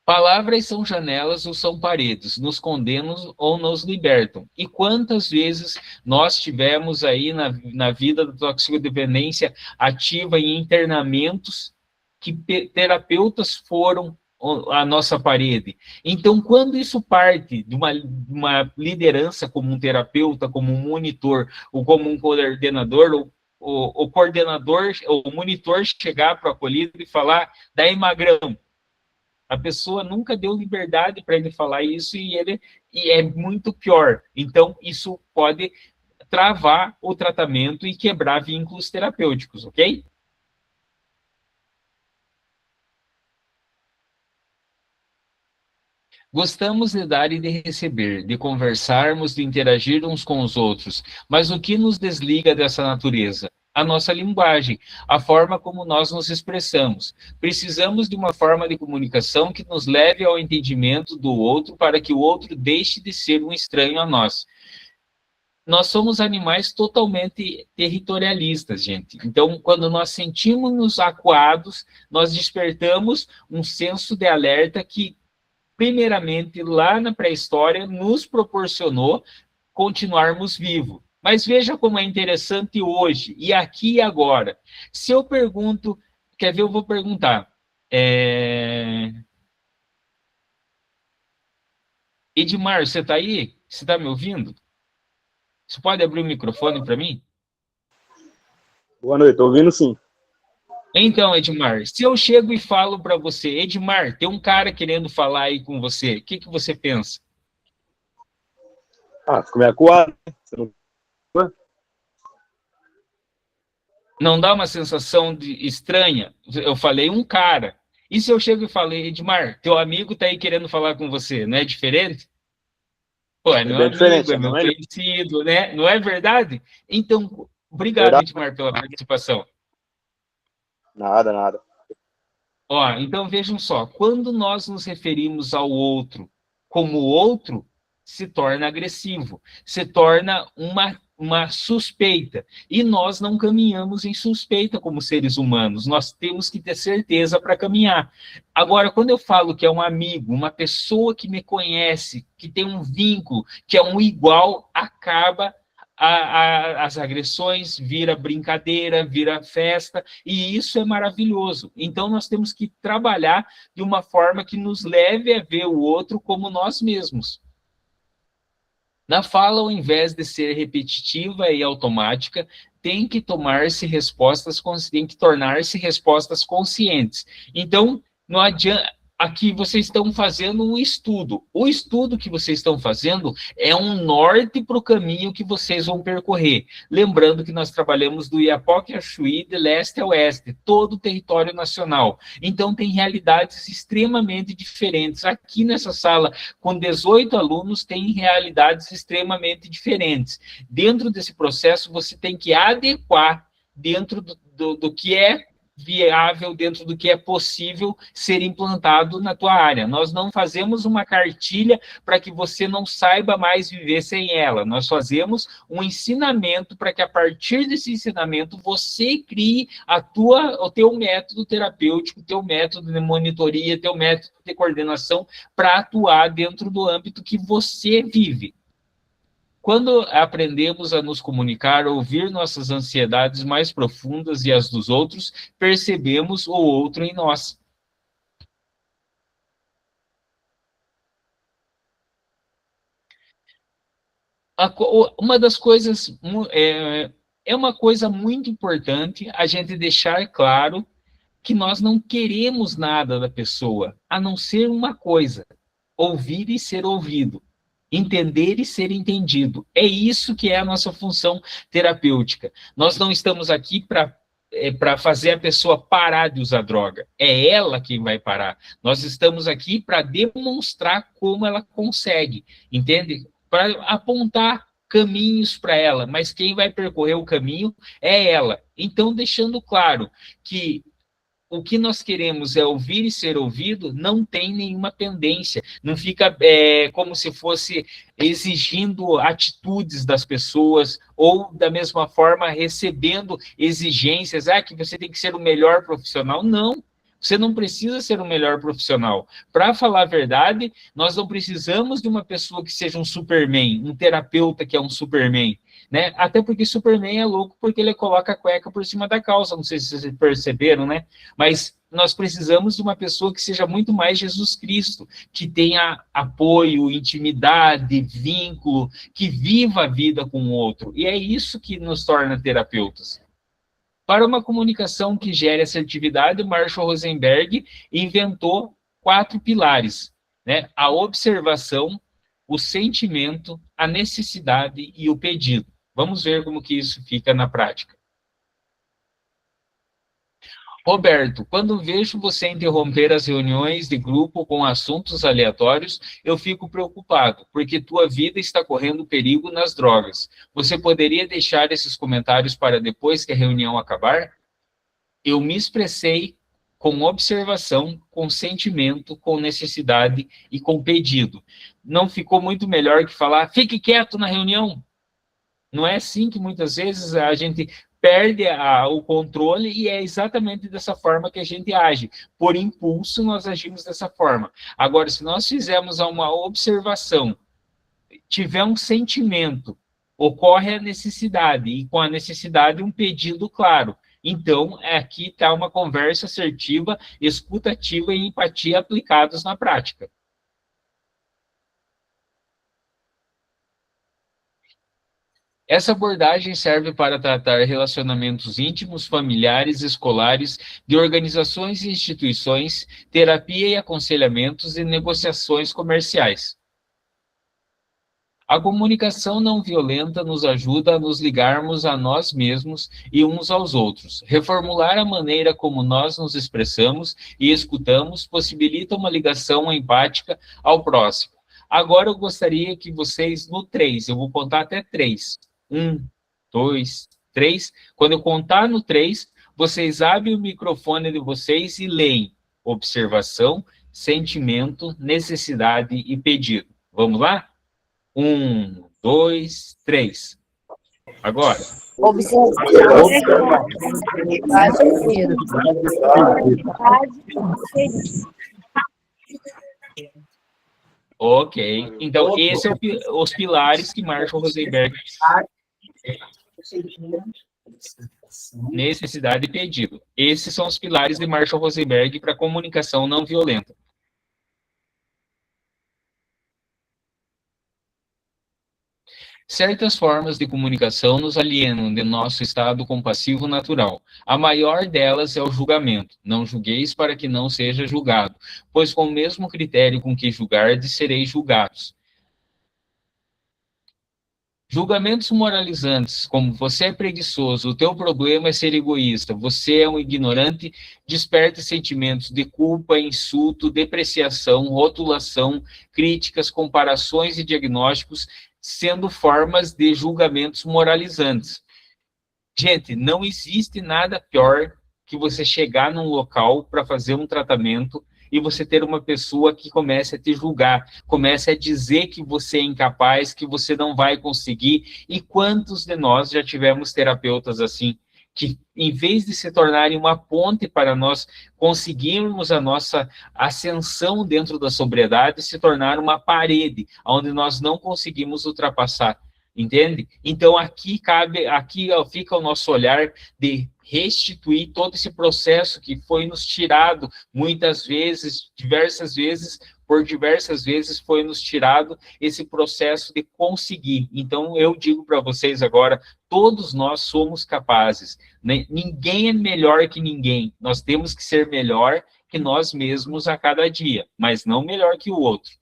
Palavras são janelas ou são paredes, nos condenam ou nos libertam. E quantas vezes nós tivemos aí na vida da toxicodependência ativa em internamentos que terapeutas foram a nossa parede. Então, quando isso parte de uma liderança como um terapeuta, como um monitor, ou como um coordenador, o coordenador, o monitor chegar para o acolhido e falar, daí magrão, a pessoa nunca deu liberdade para ele falar isso e é muito pior. Então, isso pode travar o tratamento e quebrar vínculos terapêuticos, ok? Gostamos de dar e de receber, de conversarmos, de interagir uns com os outros, mas o que nos desliga dessa natureza? A nossa linguagem, a forma como nós nos expressamos. Precisamos de uma forma de comunicação que nos leve ao entendimento do outro para que o outro deixe de ser um estranho a nós. Nós somos animais totalmente territorialistas, gente. Então, quando nós sentimos-nos acuados, nós despertamos um senso de alerta que primeiramente, lá na pré-história, nos proporcionou continuarmos vivos. Mas veja como é interessante hoje, e aqui e agora. Se eu pergunto, quer ver, eu vou perguntar. Edmar, você está aí? Você está me ouvindo? Você pode abrir o microfone para mim? Boa noite, estou ouvindo sim. Então, Edmar, se eu chego e falo para você, Edmar, tem um cara querendo falar aí com você, o que você pensa? Ficou meio acuado. Não dá uma sensação estranha? Eu falei um cara. E se eu chego e falei, Edmar, teu amigo está aí querendo falar com você, não é diferente? Pô, é meu amigo, é meu conhecido, né? Não é verdade? Então, obrigado, Edmar, pela participação. Nada. Então vejam só, quando nós nos referimos ao outro como outro, se torna agressivo, se torna uma suspeita. E nós não caminhamos em suspeita como seres humanos, nós temos que ter certeza para caminhar. Agora, quando eu falo que é um amigo, uma pessoa que me conhece, que tem um vínculo, que é um igual, acaba as agressões, vira brincadeira, vira festa, e isso é maravilhoso. Então, nós temos que trabalhar de uma forma que nos leve a ver o outro como nós mesmos. Na fala, ao invés de ser repetitiva e automática, tem que tornar-se respostas conscientes. Então, não adianta. Aqui vocês estão fazendo um estudo. O estudo que vocês estão fazendo é um norte para o caminho que vocês vão percorrer. Lembrando que nós trabalhamos do Iapoque a Chuí, de leste a oeste, todo o território nacional. Então, tem realidades extremamente diferentes. Aqui nessa sala, com 18 alunos, tem realidades extremamente diferentes. Dentro desse processo, você tem que adequar dentro do que é viável, dentro do que é possível ser implantado na tua área. Nós não fazemos uma cartilha para que você não saiba mais viver sem ela. Nós fazemos um ensinamento para que, a partir desse ensinamento, você crie o teu método terapêutico, o teu método de monitoria, teu método de coordenação para atuar dentro do âmbito que você vive. Quando aprendemos a nos comunicar, ouvir nossas ansiedades mais profundas e as dos outros, percebemos o outro em nós. Uma das coisas, é uma coisa muito importante a gente deixar claro que nós não queremos nada da pessoa, a não ser uma coisa: ouvir e ser ouvido. Entender e ser entendido. É isso que é a nossa função terapêutica. Nós não estamos aqui para fazer a pessoa parar de usar droga. É ela quem vai parar. Nós estamos aqui para demonstrar como ela consegue, entende? Para apontar caminhos para ela, mas quem vai percorrer o caminho é ela. Então, deixando claro que o que nós queremos é ouvir e ser ouvido, não tem nenhuma pendência, não fica como se fosse exigindo atitudes das pessoas, ou da mesma forma recebendo exigências, que você tem que ser o melhor profissional. Não, Você não precisa ser o melhor profissional. Para falar a verdade, nós não precisamos de uma pessoa que seja um Superman, um terapeuta que é um Superman, né? Até porque Superman é louco porque ele coloca a cueca por cima da calça, não sei se vocês perceberam, né? Mas nós precisamos de uma pessoa que seja muito mais Jesus Cristo, que tenha apoio, intimidade, vínculo, que viva a vida com o outro. E é isso que nos torna terapeutas. Para uma comunicação que gere assertividade, Marshall Rosenberg inventou 4 pilares, né? A observação, o sentimento, a necessidade e o pedido. Vamos ver como que isso fica na prática. Roberto, quando vejo você interromper as reuniões de grupo com assuntos aleatórios, eu fico preocupado, porque tua vida está correndo perigo nas drogas. Você poderia deixar esses comentários para depois que a reunião acabar? Eu me expressei com observação, com sentimento, com necessidade e com pedido. Não ficou muito melhor que falar, fique quieto na reunião? Não é assim que muitas vezes a gente perde o controle e é exatamente dessa forma que a gente age. Por impulso, nós agimos dessa forma. Agora, se nós fizermos uma observação, tiver um sentimento, ocorre a necessidade, e com a necessidade um pedido claro. Então, aqui está uma conversa assertiva, escutativa e empatia aplicados na prática. Essa abordagem serve para tratar relacionamentos íntimos, familiares, escolares, de organizações e instituições, terapia e aconselhamentos e negociações comerciais. A comunicação não violenta nos ajuda a nos ligarmos a nós mesmos e uns aos outros. Reformular a maneira como nós nos expressamos e escutamos possibilita uma ligação empática ao próximo. Agora eu gostaria que vocês, no 3, eu vou contar até 3. 1, 2, 3. Quando eu contar no 3, vocês abrem o microfone de vocês e leem observação, sentimento, necessidade e pedido. Vamos lá? 1, 2, 3. Agora. Ok. Então, esse é os pilares que Marshall Rosenberg. Necessidade e pedido. Esses são os pilares de Marshall Rosenberg para comunicação não violenta. Certas formas de comunicação nos alienam de nosso estado compassivo natural. A maior delas é o julgamento. Não julgueis para que não seja julgado, pois com o mesmo critério com que julgardes, sereis julgados. Julgamentos moralizantes, como você é preguiçoso, o teu problema é ser egoísta, você é um ignorante, desperta sentimentos de culpa, insulto, depreciação, rotulação, críticas, comparações e diagnósticos, sendo formas de julgamentos moralizantes. Gente, não existe nada pior que você chegar num local para fazer um tratamento e você ter uma pessoa que comece a te julgar, comece a dizer que você é incapaz, que você não vai conseguir. E quantos de nós já tivemos terapeutas assim, que em vez de se tornarem uma ponte para nós conseguirmos a nossa ascensão dentro da sobriedade, se tornaram uma parede, onde nós não conseguimos ultrapassar. Entende? Então, aqui fica o nosso olhar de restituir todo esse processo que foi nos tirado muitas vezes, diversas vezes, por diversas vezes foi nos tirado esse processo de conseguir. Então, eu digo para vocês agora, todos nós somos capazes, né? Ninguém é melhor que ninguém, nós temos que ser melhor que nós mesmos a cada dia, mas não melhor que o outro.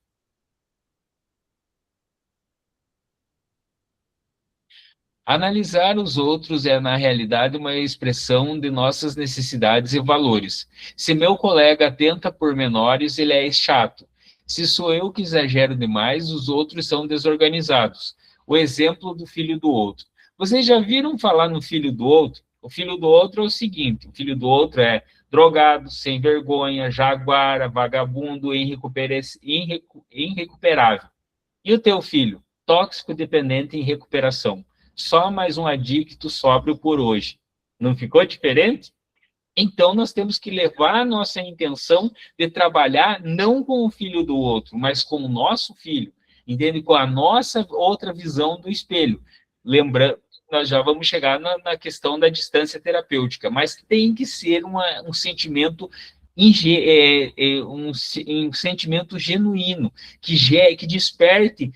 Analisar os outros é, na realidade, uma expressão de nossas necessidades e valores. Se meu colega atenta por menores, ele é chato. Se sou eu que exagero demais, os outros são desorganizados. O exemplo do filho do outro. Vocês já viram falar no filho do outro? O filho do outro é o seguinte, o filho do outro é drogado, sem vergonha, jaguara, vagabundo, irrecuperável. E o teu filho? Tóxico, dependente em recuperação. Só mais um adicto sóbrio por hoje. Não ficou diferente? Então, nós temos que levar a nossa intenção de trabalhar não com o filho do outro, mas com o nosso filho, entende? Com a nossa outra visão do espelho. Lembrando, nós já vamos chegar na questão da distância terapêutica, mas tem que ser um sentimento um sentimento genuíno, que desperte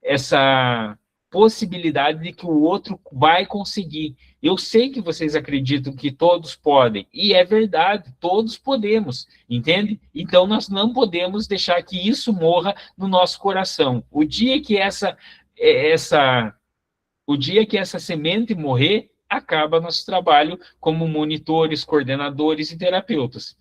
essa possibilidade de que o outro vai conseguir. Eu sei que vocês acreditam que todos podem, e é verdade, todos podemos, entende? Então, nós não podemos deixar que isso morra no nosso coração. O dia que essa semente morrer, acaba nosso trabalho como monitores, coordenadores e terapeutas.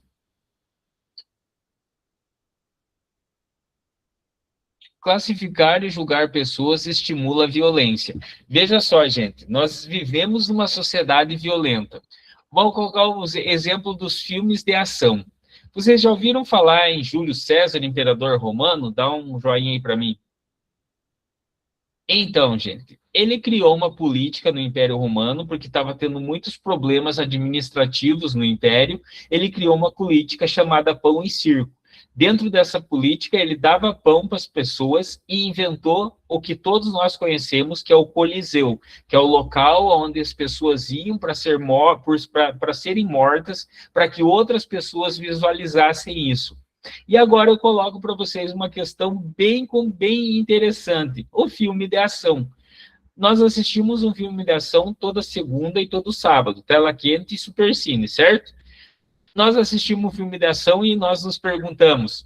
Classificar e julgar pessoas estimula a violência. Veja só, gente, nós vivemos numa sociedade violenta. Vamos colocar o exemplo dos filmes de ação. Vocês já ouviram falar em Júlio César, imperador romano? Dá um joinha aí para mim. Então, gente, ele criou uma política no Império Romano, porque estava tendo muitos problemas administrativos no Império. Ele criou uma política chamada pão e circo. Dentro dessa política, ele dava pão para as pessoas e inventou o que todos nós conhecemos, que é o Coliseu, que é o local onde as pessoas iam para serem mortas, para que outras pessoas visualizassem isso. E agora eu coloco para vocês uma questão bem interessante: o filme de ação. Nós assistimos um filme de ação toda segunda e todo sábado, Tela Quente e Supercine, certo? Nós assistimos um filme de ação e nós nos perguntamos: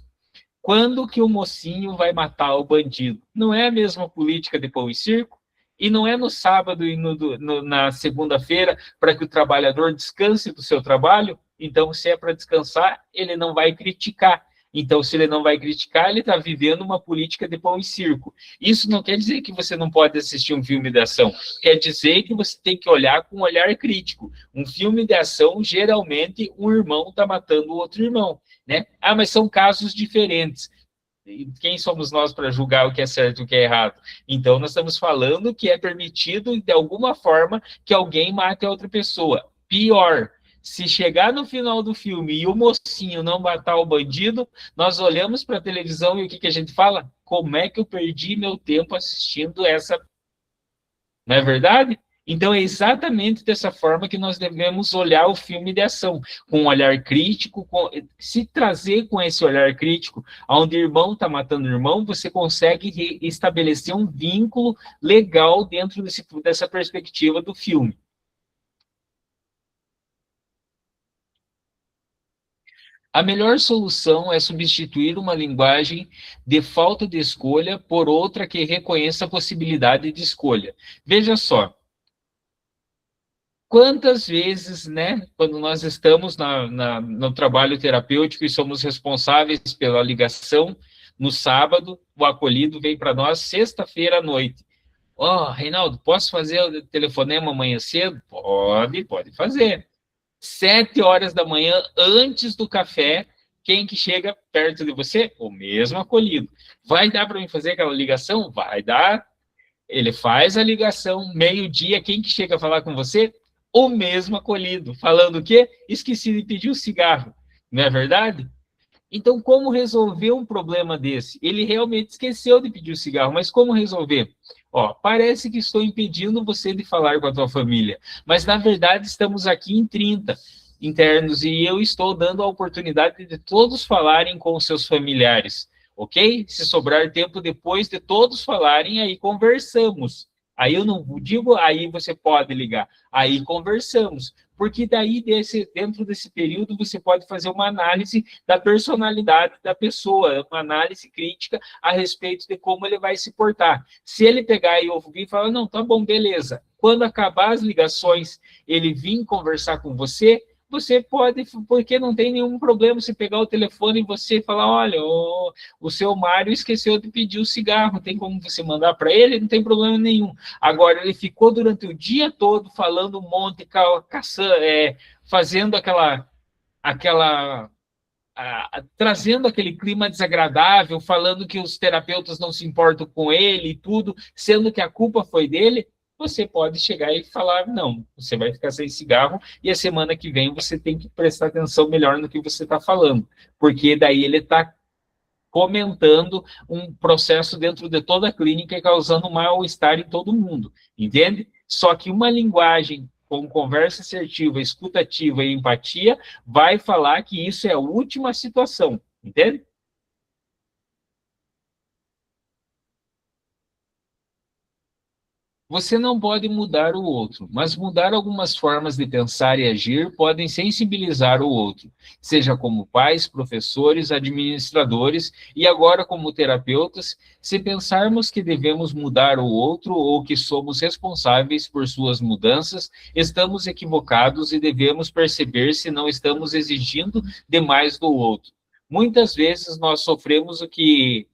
quando que o mocinho vai matar o bandido? Não é a mesma política de pão e circo? E não é no sábado e na segunda-feira para que o trabalhador descanse do seu trabalho? Então, se é para descansar, ele não vai criticar. Então, se ele não vai criticar, ele está vivendo uma política de pão e circo. Isso não quer dizer que você não pode assistir um filme de ação. Quer dizer que você tem que olhar com um olhar crítico. Um filme de ação, geralmente, um irmão está matando o outro irmão, né? Ah, mas são casos diferentes. Quem somos nós para julgar o que é certo e o que é errado? Então, nós estamos falando que é permitido, de alguma forma, que alguém mate a outra pessoa. Pior, se chegar no final do filme e o mocinho não matar o bandido, nós olhamos para a televisão e o que a gente fala? Como é que eu perdi meu tempo assistindo essa... Não é verdade? Então, é exatamente dessa forma que nós devemos olhar o filme de ação, com um olhar crítico, se trazer com esse olhar crítico, onde irmão está matando irmão, você consegue estabelecer um vínculo legal dentro dessa perspectiva do filme. A melhor solução é substituir uma linguagem de falta de escolha por outra que reconheça a possibilidade de escolha. Veja só, quantas vezes, né, quando nós estamos no trabalho terapêutico e somos responsáveis pela ligação, no sábado, o acolhido vem para nós sexta-feira à noite. Ó, Reinaldo, posso fazer o telefonema amanhã cedo? Pode fazer. 7 horas da manhã, antes do café, quem que chega perto de você? O mesmo acolhido. Vai dar para mim fazer aquela ligação? Vai dar. Ele faz a ligação, meio-dia, quem que chega a falar com você? O mesmo acolhido. Falando o quê? Esqueci de pedir o cigarro. Não é verdade? Então, como resolver um problema desse? Ele realmente esqueceu de pedir o cigarro, mas como resolver? Ó, parece que estou impedindo você de falar com a tua família, mas na verdade estamos aqui em 30 internos e eu estou dando a oportunidade de todos falarem com os seus familiares, ok? Se sobrar tempo depois de todos falarem, aí conversamos. Aí eu não digo, aí você pode ligar, aí conversamos. Porque daí, dentro desse período, você pode fazer uma análise da personalidade da pessoa, uma análise crítica a respeito de como ele vai se portar. Se ele pegar e ouvir e falar, não, tá bom, beleza. Quando acabar as ligações, ele vir conversar com você, você pode, porque não tem nenhum problema se pegar o telefone e você falar, olha, o seu Mário esqueceu de pedir o cigarro, tem como você mandar para ele? Não tem problema nenhum. Agora, ele ficou durante o dia todo falando um monte, fazendo trazendo aquele clima desagradável, falando que os terapeutas não se importam com ele e tudo, sendo que a culpa foi dele, você pode chegar e falar, não, você vai ficar sem cigarro e a semana que vem você tem que prestar atenção melhor no que você está falando, porque daí ele está comentando um processo dentro de toda a clínica e causando mal-estar em todo mundo, entende? Só que uma linguagem com conversa assertiva, escutativa e empatia vai falar que isso é a última situação, entende? Você não pode mudar o outro, mas mudar algumas formas de pensar e agir podem sensibilizar o outro, seja como pais, professores, administradores e agora como terapeutas. Se pensarmos que devemos mudar o outro ou que somos responsáveis por suas mudanças, estamos equivocados e devemos perceber se não estamos exigindo demais do outro. Muitas vezes nós sofremos o que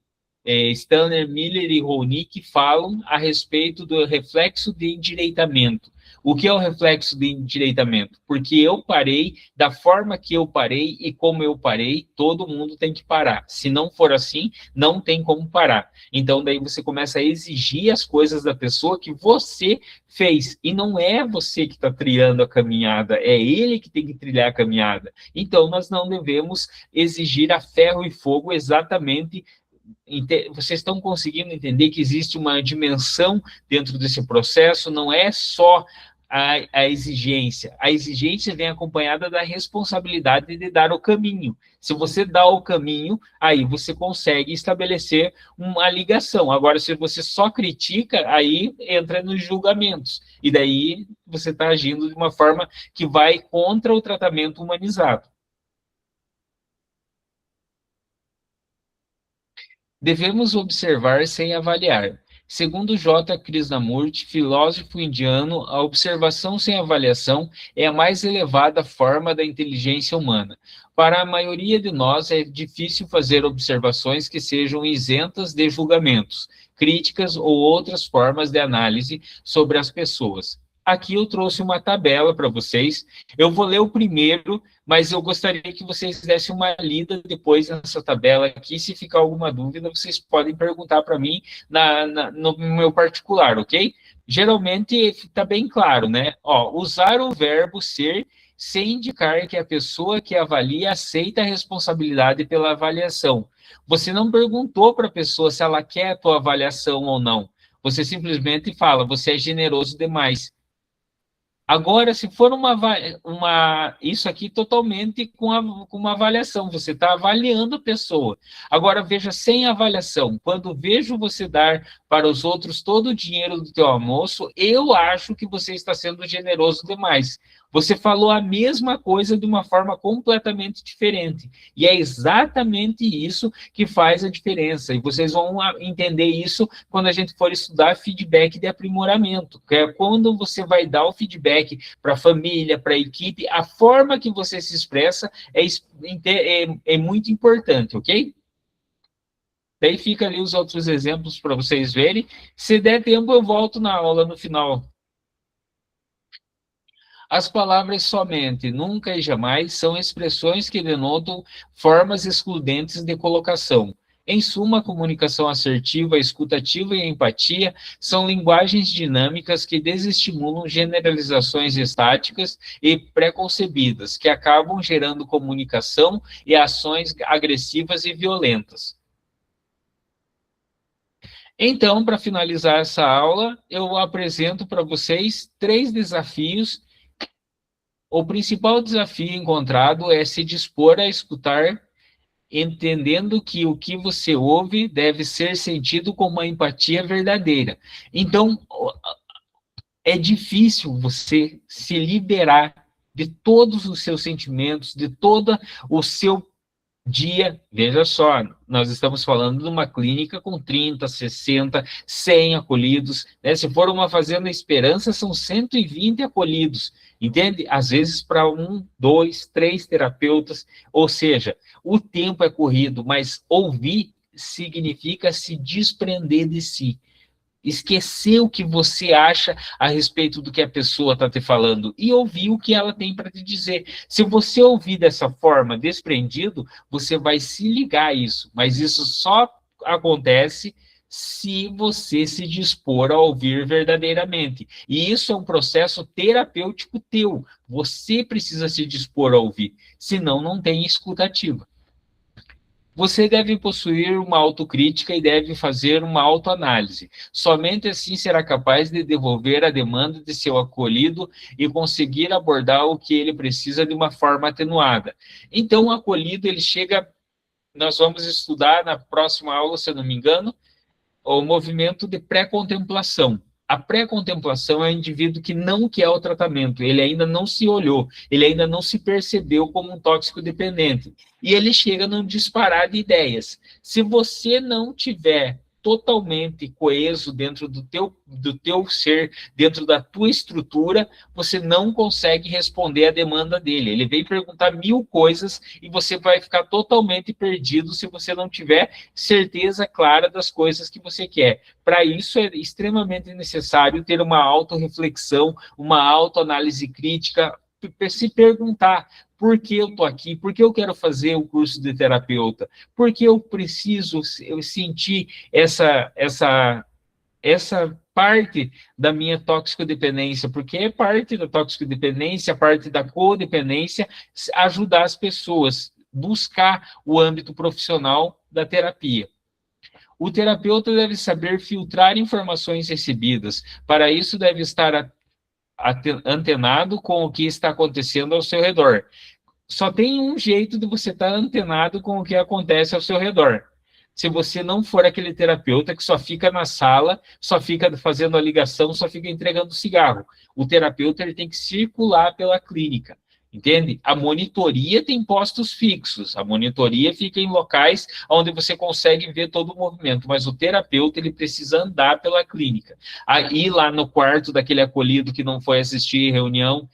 Stanner, Miller e Ronick falam a respeito do reflexo de endireitamento. O que é o reflexo de endireitamento? Porque eu parei da forma que eu parei e como eu parei, todo mundo tem que parar. Se não for assim, não tem como parar. Então, daí você começa a exigir as coisas da pessoa que você fez. E não é você que está trilhando a caminhada, é ele que tem que trilhar a caminhada. Então, nós não devemos exigir a ferro e fogo exatamente. Vocês estão conseguindo entender que existe uma dimensão dentro desse processo, não é só a exigência. A exigência vem acompanhada da responsabilidade de dar o caminho. Se você dá o caminho, aí você consegue estabelecer uma ligação. Agora, se você só critica, aí entra nos julgamentos. E daí você está agindo de uma forma que vai contra o tratamento humanizado. Devemos observar sem avaliar. Segundo J. Krishnamurti, filósofo indiano, a observação sem avaliação é a mais elevada forma da inteligência humana. Para a maioria de nós, é difícil fazer observações que sejam isentas de julgamentos, críticas ou outras formas de análise sobre as pessoas. Aqui eu trouxe uma tabela para vocês. Eu vou ler o primeiro, mas eu gostaria que vocês dessem uma lida depois nessa tabela aqui. Se ficar alguma dúvida, vocês podem perguntar para mim no meu particular, ok? Geralmente está bem claro, né? Ó, usar o verbo ser sem indicar que a pessoa que avalia aceita a responsabilidade pela avaliação. Você não perguntou para a pessoa se ela quer a tua avaliação ou não. Você simplesmente fala, você é generoso demais. Agora, se for isso aqui totalmente com uma avaliação, você está avaliando a pessoa. Agora, veja, sem avaliação, quando vejo você dar para os outros todo o dinheiro do teu almoço, eu acho que você está sendo generoso demais. Você falou a mesma coisa de uma forma completamente diferente. E é exatamente isso que faz a diferença. E vocês vão entender isso quando a gente for estudar feedback de aprimoramento, que é quando você vai dar o feedback para a família, para a equipe, a forma que você se expressa é muito importante, ok? Daí fica ali os outros exemplos para vocês verem. Se der tempo, eu volto na aula no final. As palavras somente, nunca e jamais são expressões que denotam formas excludentes de colocação. Em suma, a comunicação assertiva, escutativa e empatia são linguagens dinâmicas que desestimulam generalizações estáticas e preconcebidas, que acabam gerando comunicação e ações agressivas e violentas. Então, para finalizar essa aula, eu apresento para vocês 3 desafios. O principal desafio encontrado é se dispor a escutar, entendendo que o que você ouve deve ser sentido com uma empatia verdadeira. Então, é difícil você se liberar de todos os seus sentimentos, de todo o seu dia. Veja só, nós estamos falando de uma clínica com 30, 60, 100 acolhidos, né? Se for uma Fazenda Esperança, são 120 acolhidos, entende? Às vezes para 1, 2, 3 terapeutas, ou seja, o tempo é corrido, mas ouvir significa se desprender de si. Esquecer o que você acha a respeito do que a pessoa está te falando e ouvir o que ela tem para te dizer. Se você ouvir dessa forma, desprendido, você vai se ligar a isso, mas isso só acontece se você se dispor a ouvir verdadeiramente. E isso é um processo terapêutico teu. Você precisa se dispor a ouvir, senão não tem escuta ativa. Você deve possuir uma autocrítica e deve fazer uma autoanálise. Somente assim será capaz de devolver a demanda de seu acolhido e conseguir abordar o que ele precisa de uma forma atenuada. Então, o acolhido, ele chega... Nós vamos estudar na próxima aula, se eu não me engano, o movimento de pré-contemplação. A pré-contemplação é o indivíduo que não quer o tratamento, ele ainda não se olhou, ele ainda não se percebeu como um tóxico dependente. E ele chega num disparar de ideias. Se você não tiver totalmente coeso dentro do teu ser, dentro da tua estrutura, você não consegue responder à demanda dele. Ele vem perguntar 1000 coisas e você vai ficar totalmente perdido se você não tiver certeza clara das coisas que você quer. Para isso é extremamente necessário ter uma autorreflexão, uma autoanálise crítica, se perguntar: por que eu estou aqui? Por que eu quero fazer o curso de terapeuta? Por que eu preciso sentir essa parte da minha toxicodependência? Porque é parte da toxicodependência, parte da codependência, ajudar as pessoas, buscar o âmbito profissional da terapia. O terapeuta deve saber filtrar informações recebidas. Para isso, deve estar antenado com o que está acontecendo ao seu redor. Só tem um jeito de você estar antenado com o que acontece ao seu redor. Se você não for aquele terapeuta que só fica na sala, só fica fazendo a ligação, só fica entregando cigarro. O terapeuta, ele tem que circular pela clínica, entende? A monitoria tem postos fixos, a monitoria fica em locais onde você consegue ver todo o movimento, mas o terapeuta, ele precisa andar pela clínica. Aí lá no quarto daquele acolhido que não foi assistir reunião,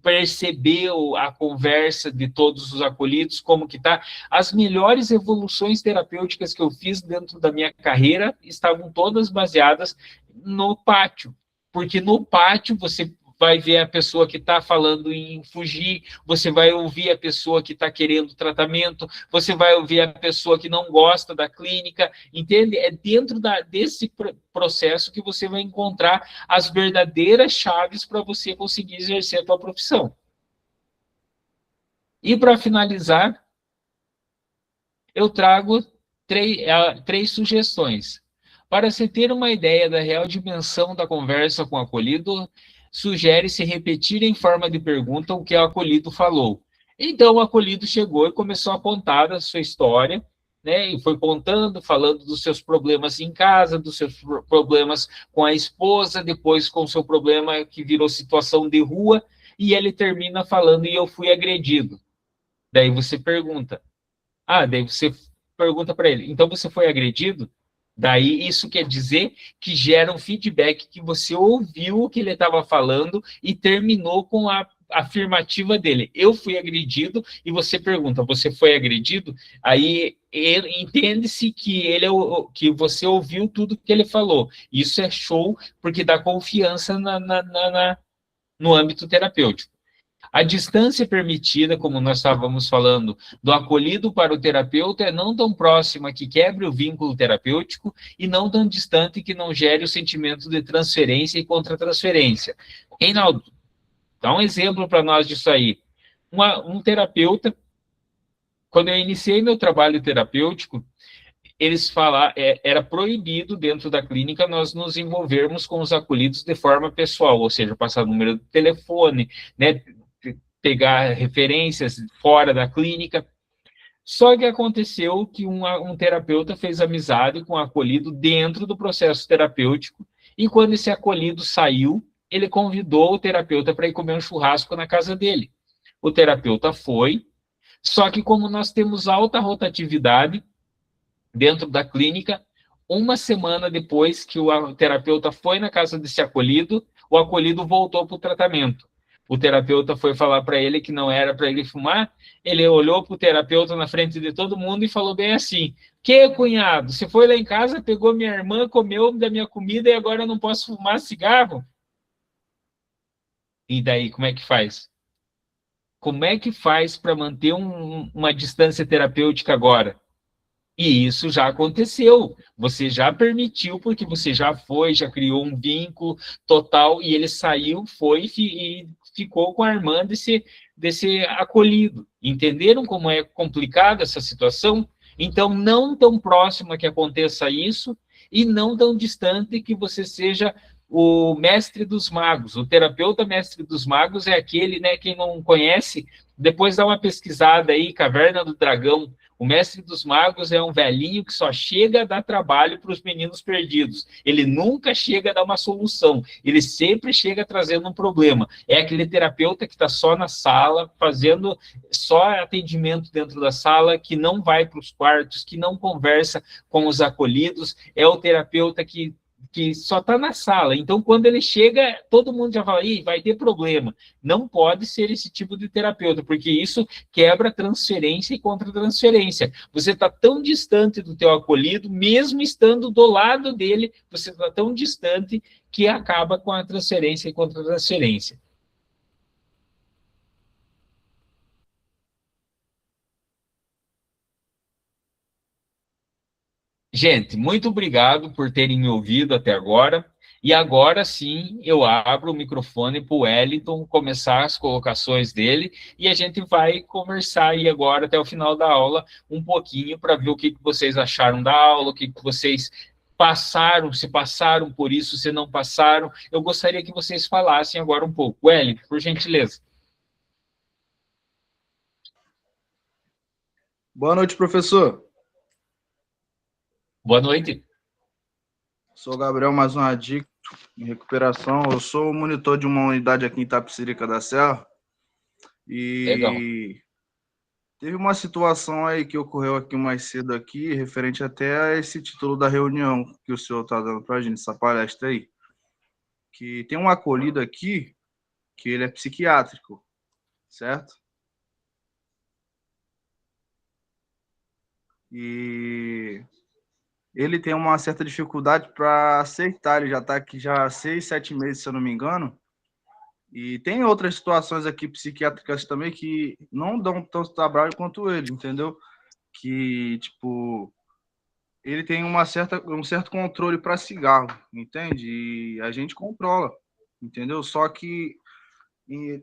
percebeu a conversa de todos os acolhidos, como que tá. As melhores evoluções terapêuticas que eu fiz dentro da minha carreira estavam todas baseadas no pátio, porque no pátio você vai ver a pessoa que está falando em fugir, você vai ouvir a pessoa que está querendo tratamento, você vai ouvir a pessoa que não gosta da clínica, entende? É dentro desse processo que você vai encontrar as verdadeiras chaves para você conseguir exercer a tua profissão. E para finalizar, eu trago três sugestões. Para se ter uma ideia da real dimensão da conversa com o acolhido, sugere-se repetir em forma de pergunta o que o acolhido falou. Então, o acolhido chegou e começou a contar a sua história, né? E foi contando, falando dos seus problemas em casa, dos seus problemas com a esposa, depois com o seu problema que virou situação de rua, e ele termina falando: e eu fui agredido. Daí você pergunta, daí você pergunta para ele: então você foi agredido? Daí isso quer dizer que gera um feedback, que você ouviu o que ele estava falando e terminou com a afirmativa dele: eu fui agredido. E você pergunta: você foi agredido? Aí entende-se que que você ouviu tudo que ele falou. Isso é show, porque dá confiança no âmbito terapêutico. A distância permitida, como nós estávamos falando, do acolhido para o terapeuta é não tão próxima que quebre o vínculo terapêutico e não tão distante que não gere o sentimento de transferência e contra-transferência. Reinaldo, dá um exemplo para nós disso aí. Um terapeuta, quando eu iniciei meu trabalho terapêutico, eles falaram, era proibido dentro da clínica nós nos envolvermos com os acolhidos de forma pessoal, ou seja, passar número de telefone, né, pegar referências fora da clínica. Só que aconteceu que um terapeuta fez amizade com um acolhido dentro do processo terapêutico, e quando esse acolhido saiu, ele convidou o terapeuta para ir comer um churrasco na casa dele. O terapeuta foi, só que como nós temos alta rotatividade dentro da clínica, uma semana depois que o terapeuta foi na casa desse acolhido, o acolhido voltou para o tratamento. O terapeuta foi falar para ele que não era para ele fumar, ele olhou para o terapeuta na frente de todo mundo e falou bem assim: que, cunhado, você foi lá em casa, pegou minha irmã, comeu da minha comida e agora eu não posso fumar cigarro? E daí, como é que faz? Como é que faz para manter uma distância terapêutica agora? E isso já aconteceu. Você já permitiu, porque você já foi, já criou um vínculo total, e ele saiu, foi e ficou com a irmã desse acolhido. Entenderam como é complicada essa situação? Então, não tão próxima que aconteça isso, e não tão distante que você seja o mestre dos magos. O terapeuta mestre dos magos é aquele, né, quem não conhece, depois dá uma pesquisada aí, Caverna do Dragão. O mestre dos magos é um velhinho que só chega a dar trabalho para os meninos perdidos. Ele nunca chega a dar uma solução. Ele sempre chega trazendo um problema. É aquele terapeuta que está só na sala, fazendo só atendimento dentro da sala, que não vai para os quartos, que não conversa com os acolhidos. É o terapeuta que só está na sala. Então, quando ele chega, todo mundo já fala, ih, vai ter problema. Não pode ser esse tipo de terapeuta, porque isso quebra transferência e contra-transferência. Você está tão distante do teu acolhido, mesmo estando do lado dele, você está tão distante que acaba com a transferência e contra-transferência. Gente, muito obrigado por terem me ouvido até agora. E agora sim eu abro o microfone para o Wellington começar as colocações dele e a gente vai conversar aí agora até o final da aula um pouquinho para ver o que vocês acharam da aula, o que vocês passaram, se passaram por isso, se não passaram. Eu gostaria que vocês falassem agora um pouco. Wellington, por gentileza. Boa noite, professor. Boa noite. Sou o Gabriel, mais um adicto em recuperação. Eu sou o monitor de uma unidade aqui em Itapecerica da Serra. Legal. E teve uma situação aí que ocorreu aqui mais cedo aqui, referente até a esse título da reunião que o senhor está dando para a gente, essa palestra aí. Que tem um acolhido aqui, que ele é psiquiátrico, certo? E ele tem uma certa dificuldade para aceitar, ele já está aqui já há 6, 7 meses, se eu não me engano. E tem outras situações aqui psiquiátricas também que não dão tanto trabalho quanto ele, entendeu? Que, tipo, ele tem um certo controle para cigarro, entende? E a gente controla, entendeu? Só que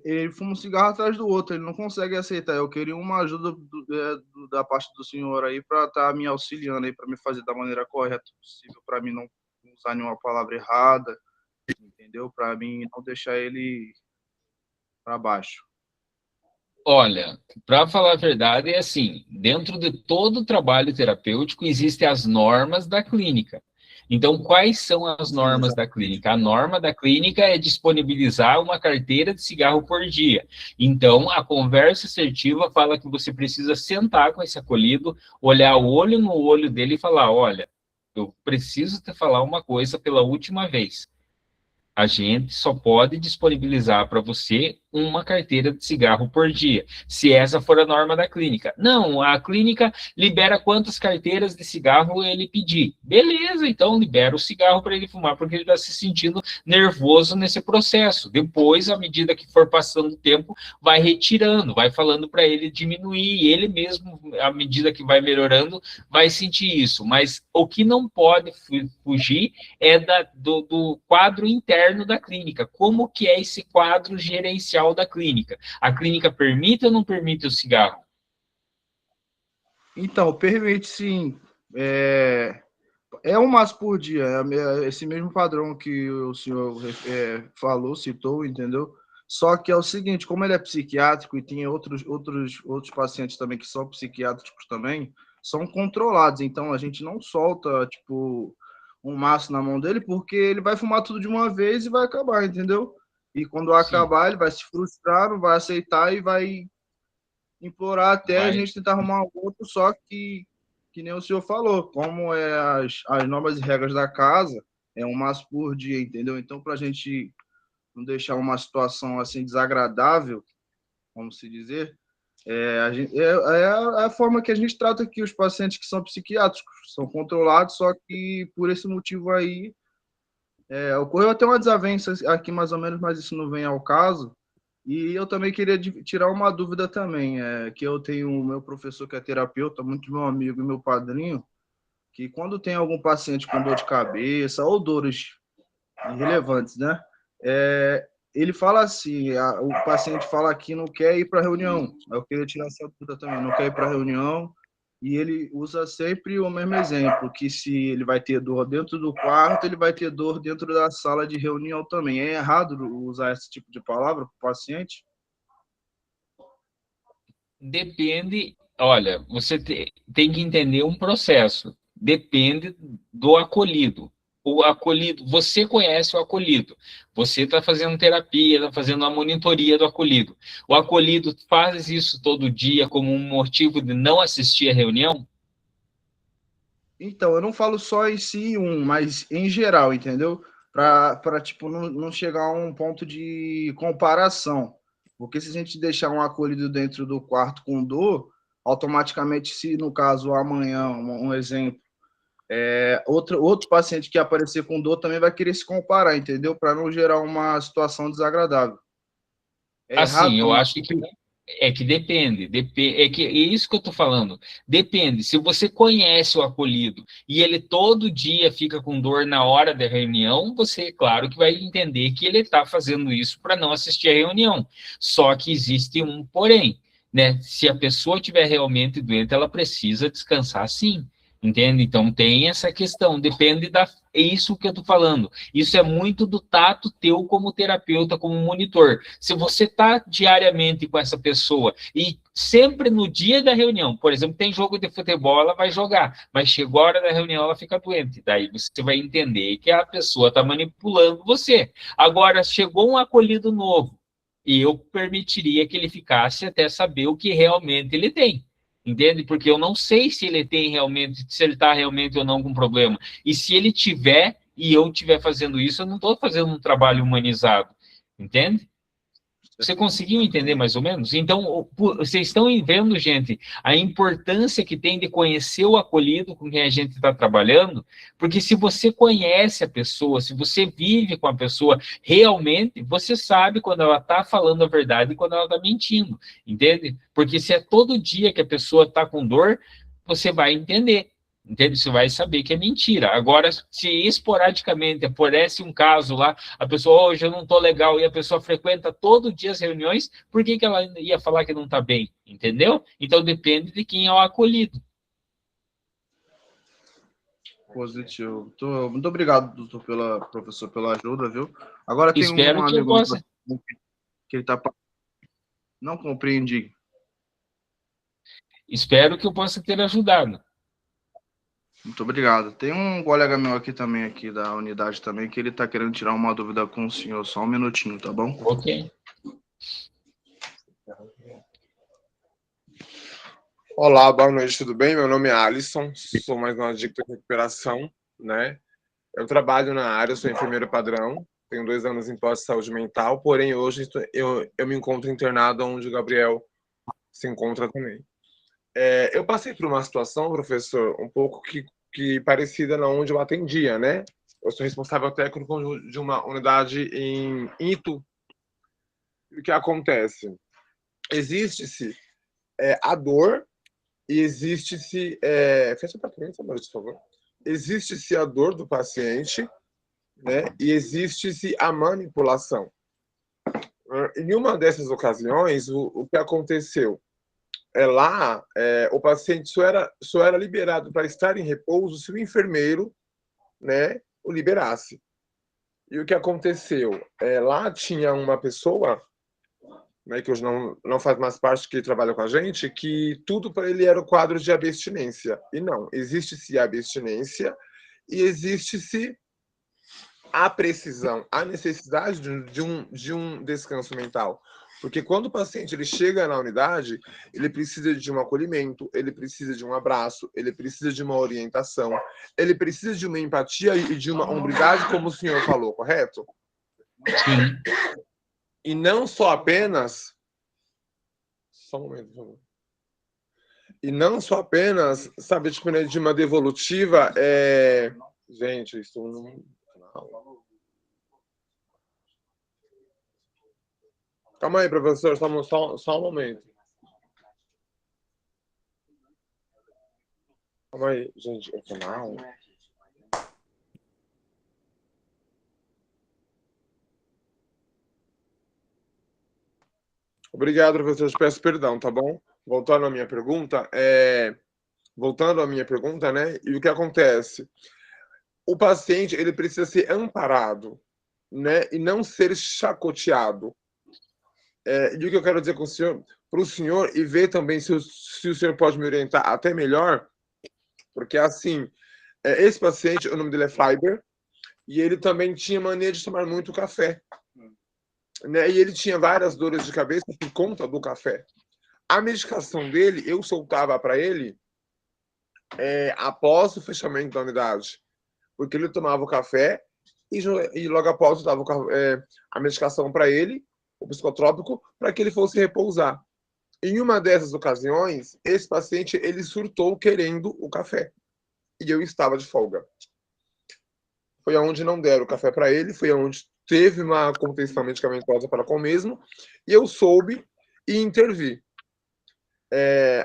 ele fuma um cigarro atrás do outro, ele não consegue aceitar. Eu queria uma ajuda da parte do senhor aí para estar me auxiliando aí, para me fazer da maneira correta possível, para mim não usar nenhuma palavra errada, entendeu? Para mim não deixar ele para baixo. Olha, para falar a verdade, é assim, dentro de todo o trabalho terapêutico existem as normas da clínica. Então, quais são as Sim, normas da exatamente. clínica? A norma da clínica é disponibilizar uma carteira de cigarro por dia. Então, a conversa assertiva fala que você precisa sentar com esse acolhido, olhar o olho no olho dele e falar, olha, eu preciso te falar uma coisa pela última vez. A gente só pode disponibilizar para você uma carteira de cigarro por dia, se essa for a norma da clínica. Não, a clínica libera quantas carteiras de cigarro ele pedir. Beleza, então libera o cigarro para ele fumar, porque ele está se sentindo nervoso nesse processo. Depois, à medida que for passando o tempo, vai retirando, vai falando para ele diminuir, e ele mesmo, à medida que vai melhorando, vai sentir isso. Mas o que não pode fugir é do quadro interno da clínica. Como que é esse quadro gerencial da clínica? A clínica permite ou não permite o cigarro? Então, permite sim. É um maço por dia, esse mesmo padrão que o senhor falou, citou, entendeu? Só que é o seguinte, como ele é psiquiátrico e tem outros pacientes também que são psiquiátricos também, são controlados. Então, a gente não solta, tipo, um maço na mão dele, porque ele vai fumar tudo de uma vez e vai acabar, entendeu? E quando Sim, acabar, ele vai se frustrar, não vai aceitar e vai implorar até a vai. gente tentar arrumar um outro, só que nem o senhor falou, como é as normas e regras da casa, é um maço por dia, entendeu? Então, para a gente não deixar uma situação assim desagradável, vamos se dizer, é a forma que a gente trata aqui os pacientes que são psiquiátricos, são controlados, só que por esse motivo aí, ocorreu até uma desavença aqui mais ou menos, mas isso não vem ao caso, E eu também queria tirar uma dúvida também, que eu tenho o meu professor que é terapeuta, muito meu amigo e meu padrinho, que quando tem algum paciente com dor de cabeça ou dores irrelevantes, né? Ele fala assim, o paciente fala que não quer ir para reunião. Eu queria tirar essa dúvida também, não quer ir para reunião. E ele usa sempre o mesmo exemplo, que se ele vai ter dor dentro do quarto, ele vai ter dor dentro da sala de reunião também. É errado usar esse tipo de palavra para o paciente? Depende, olha, você tem que entender um processo. Depende do acolhido. O acolhido, você conhece o acolhido. Você está fazendo terapia, está fazendo a monitoria do acolhido. O acolhido faz isso todo dia como um motivo de não assistir a reunião? Então, eu não falo só em si mas em geral, entendeu? Para tipo, não chegar a um ponto de comparação. Porque se a gente deixar um acolhido dentro do quarto com dor, automaticamente, se no caso amanhã, um exemplo, outro paciente que aparecer com dor também vai querer se comparar, entendeu? Para não gerar uma situação desagradável. É Assim, errado eu também. acho que é que depende, é que é isso que eu estou falando. Depende. Se você conhece o acolhido e ele todo dia fica com dor na hora da reunião, você, claro, que vai entender que ele está fazendo isso para não assistir a reunião. Só que existe um porém, né? Se a pessoa estiver realmente doente, ela precisa descansar sim. Entende? Então tem essa questão, depende da. É isso que eu estou falando. Isso é muito do tato teu como terapeuta, como monitor. Se você está diariamente com essa pessoa e sempre no dia da reunião, por exemplo, tem jogo de futebol, ela vai jogar, mas chegou a hora da reunião, ela fica doente. Daí você vai entender que a pessoa está manipulando você. Agora, chegou um acolhido novo, e eu permitiria que ele ficasse até saber o que realmente ele tem. Entende? Porque eu não sei se ele tem realmente, se ele está realmente ou não com problema. E se ele tiver e eu estiver fazendo isso, eu não estou fazendo um trabalho humanizado. Entende? Você conseguiu entender mais ou menos? Então, vocês estão vendo, gente, a importância que tem de conhecer o acolhido com quem a gente está trabalhando, porque se você conhece a pessoa, se você vive com a pessoa realmente, você sabe quando ela está falando a verdade e quando ela está mentindo, entende? Porque se é todo dia que a pessoa está com dor, você vai entender. Entende? Você vai saber que é mentira. Agora, se esporadicamente aparece um caso lá, a pessoa, hoje eu não estou legal, e a pessoa frequenta todo dia as reuniões, por que ela ia falar que não está bem? Entendeu? Então depende de quem é o acolhido. Positivo. Muito obrigado, doutor, professor, pela ajuda, viu? Agora tem um Espero que eu amigo meu possa, que ele tá. Não compreendi. espero que eu possa ter ajudado. Muito obrigado. Tem um colega meu aqui também, aqui da unidade também, que ele tá querendo tirar uma dúvida com o senhor. Só um minutinho, tá bom? Ok. Olá, boa noite, tudo bem? Meu nome é Alisson, sou mais uma dica de recuperação, né? Eu trabalho na área, sou enfermeiro padrão, tenho 2 anos em pós-saúde mental, porém hoje eu me encontro internado onde o Gabriel se encontra também. Eu passei por uma situação, professor, um pouco que parecida na onde eu atendia, né? Eu sou responsável técnico de uma unidade em Itu. E o que acontece? Existe-se a dor e existe-se... Fecha para mim, por favor. Existe-se a dor do paciente, né? E existe-se a manipulação. Em uma dessas ocasiões, o que aconteceu? O paciente só era liberado para estar em repouso se o enfermeiro, né, o liberasse. E o que aconteceu? Lá tinha uma pessoa, né, que hoje não faz mais parte, que trabalha com a gente, que tudo para ele era o quadro de abstinência. E não, existe-se a abstinência e existe-se a precisão, a necessidade de um descanso mental. Porque quando o paciente ele chega na unidade, ele precisa de um acolhimento, ele precisa de um abraço, ele precisa de uma orientação, ele precisa de uma empatia e de uma hombridade, como o senhor falou, correto? Sim. E não só apenas... Só um momento, por favor. E não só apenas, sabe, tipo, né, de uma devolutiva, Gente, isso não... Calma aí, professor, só um momento. Calma aí, gente. Não. Obrigado, professor. Eu peço perdão, tá bom? Voltando à minha pergunta, né? E o que acontece? O paciente, ele precisa ser amparado, né? E não ser chacoteado. E o que eu quero dizer com o senhor, para o senhor, e ver também se o senhor pode me orientar até melhor, porque assim, esse paciente, o nome dele é Fiber, e ele também tinha mania de tomar muito café. Né? E ele tinha várias dores de cabeça por conta do café. A medicação dele, eu soltava para ele após o fechamento da unidade, porque ele tomava o café e logo após eu dava a medicação para ele, o psicotrópico, para que ele fosse repousar. Em uma dessas ocasiões, esse paciente ele surtou querendo o café e eu estava de folga. Foi aonde não deram o café para ele, foi aonde teve uma contenção medicamentosa para com o mesmo, e eu soube e intervi.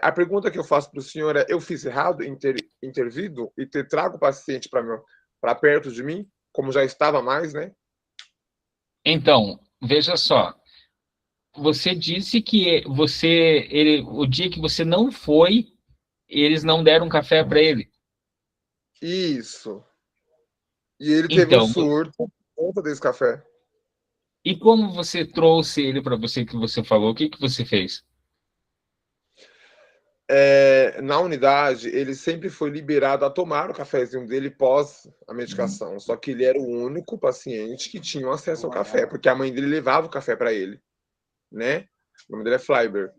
A pergunta que eu faço para o senhor é: eu fiz errado em ter intervido e ter trago o paciente para perto de mim, como já estava mais, né? Então, veja só, você disse que o dia que você não foi, eles não deram café para ele. Isso. E ele teve um surto por conta desse café. E como você trouxe ele para você, que você falou, o que você fez? Na unidade, ele sempre foi liberado a tomar o cafezinho dele pós a medicação. Só que ele era o único paciente que tinha acesso ao café, porque a mãe dele levava o café para ele, né? O nome dele é Flyber.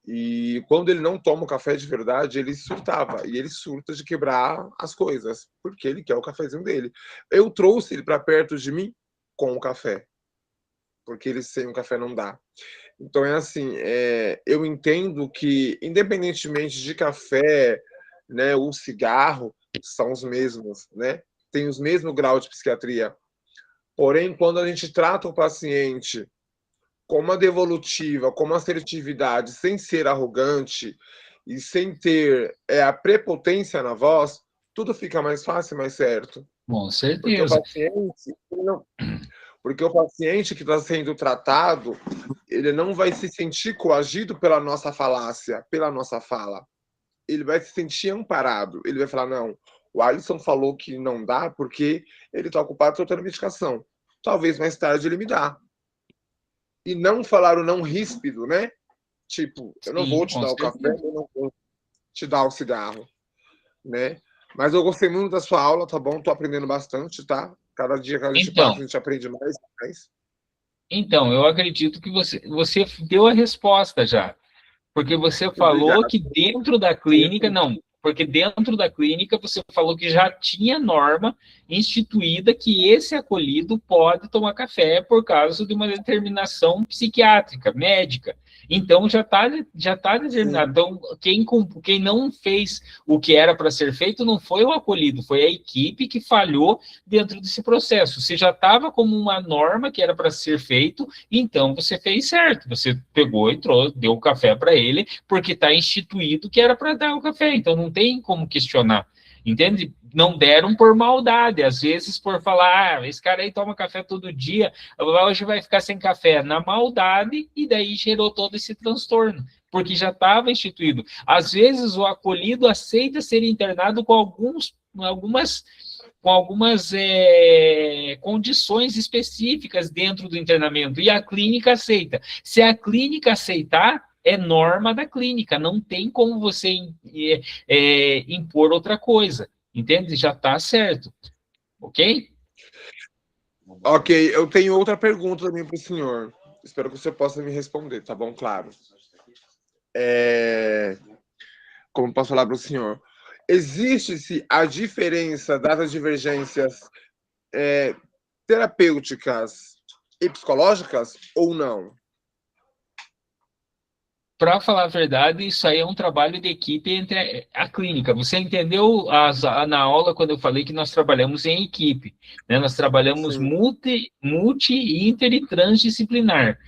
E quando ele não toma o café de verdade, ele surtava. E ele surta de quebrar as coisas, porque ele quer o cafezinho dele. Eu trouxe ele para perto de mim com o café, porque ele sem o café não dá. Então é assim, eu entendo que, independentemente de café, né, ou cigarro, são os mesmos, né? Tem os mesmos graus de psiquiatria. Porém, quando a gente trata o paciente com uma devolutiva, com uma assertividade, sem ser arrogante e sem ter a prepotência na voz, tudo fica mais fácil e mais certo. Com certeza. Porque o paciente que está sendo tratado, ele não vai se sentir coagido pela nossa falácia, pela nossa fala. Ele vai se sentir amparado. Ele vai falar: não, o Alisson falou que não dá porque ele está ocupado trocando medicação. Talvez mais tarde ele me dá. E não falar o não ríspido, né? Tipo, eu não vou te dar o café, eu não vou te dar o cigarro, né? Mas eu gostei muito da sua aula, tá bom? Tô aprendendo bastante, tá? Cada dia que a gente passa, a gente aprende mais e mais. Então, eu acredito que você deu a resposta já. Porque você falou que dentro da clínica, porque dentro da clínica você falou que já tinha norma instituída que esse acolhido pode tomar café por causa de uma determinação psiquiátrica, médica. Então já tá determinado. Então, quem não fez o que era para ser feito não foi o acolhido, foi a equipe que falhou dentro desse processo. Você já estava como uma norma que era para ser feito, então você fez certo. Você pegou e deu o café para ele, porque está instituído que era para dar o café. Então não tem como questionar. Entende? Não deram por maldade, às vezes por falar: esse cara aí toma café todo dia, hoje vai ficar sem café, na maldade, e daí gerou todo esse transtorno, porque já estava instituído. Às vezes o acolhido aceita ser internado com algumas condições específicas dentro do internamento, e a clínica aceita. Se a clínica aceitar, é norma da clínica, não tem como você impor outra coisa, entende? Já está certo, ok? Ok, eu tenho outra pergunta também para o senhor. Espero que você possa me responder, tá bom? Claro. Como posso falar para o senhor? Existe-se a diferença das divergências terapêuticas e psicológicas ou não? Para falar a verdade, isso aí é um trabalho de equipe entre a clínica. Você entendeu na aula quando eu falei que nós trabalhamos em equipe, né? Nós trabalhamos multi, inter e transdisciplinar.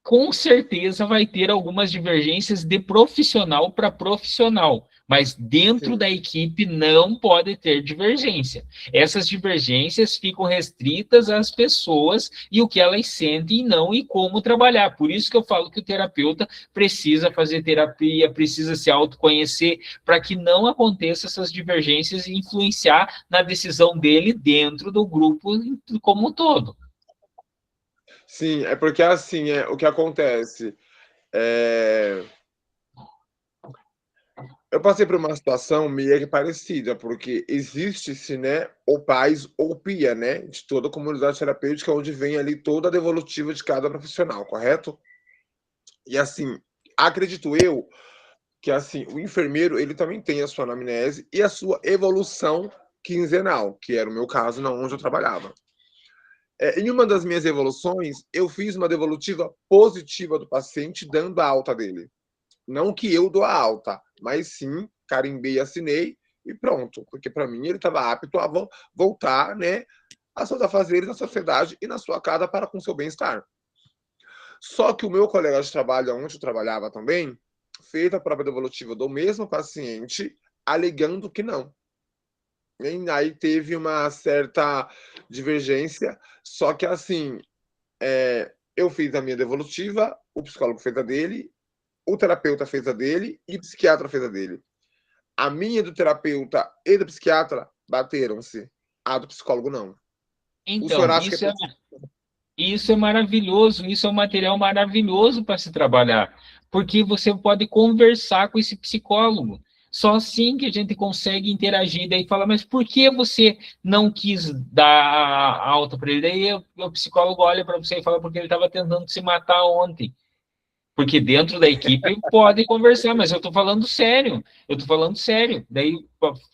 com certeza vai ter algumas divergências de profissional para profissional, mas dentro da equipe não pode ter divergência. Essas divergências ficam restritas às pessoas e o que elas sentem e não e como trabalhar. Por isso que eu falo que o terapeuta precisa fazer terapia, precisa se autoconhecer para que não aconteça essas divergências e influenciar na decisão dele dentro do grupo como um todo. Sim, é porque assim, o que acontece. Eu passei por uma situação meio que parecida, porque existe-se, né, o PAS ou PIA, né, de toda a comunidade terapêutica, onde vem ali toda a devolutiva de cada profissional, correto? E assim, acredito eu que assim, o enfermeiro, ele também tem a sua anamnese e a sua evolução quinzenal, que era o meu caso, não onde eu trabalhava. Em uma das minhas evoluções, eu fiz uma devolutiva positiva do paciente, dando a alta dele. Não que eu dou a alta, mas sim carimbei, assinei e pronto. Porque para mim ele estava apto a voltar, né, aos seus afazeres na sociedade e na sua casa para com seu bem-estar. Só que o meu colega de trabalho, onde eu trabalhava também, fez a prova devolutiva do mesmo paciente, alegando que não. E aí teve uma certa divergência, só que assim, eu fiz a minha devolutiva, o psicólogo fez a dele, o terapeuta fez a dele e o psiquiatra fez a dele. A minha do terapeuta e do psiquiatra bateram-se. A do psicólogo não. O senhor Então, acha que é isso é maravilhoso, isso é um material maravilhoso para se trabalhar, porque você pode conversar com esse psicólogo. Só assim que a gente consegue interagir. Daí fala, mas por que você não quis dar a alta para ele? Daí o psicólogo olha para você e fala, porque ele estava tentando se matar ontem. Porque dentro da equipe pode conversar, mas eu estou falando sério. Eu estou falando sério. Daí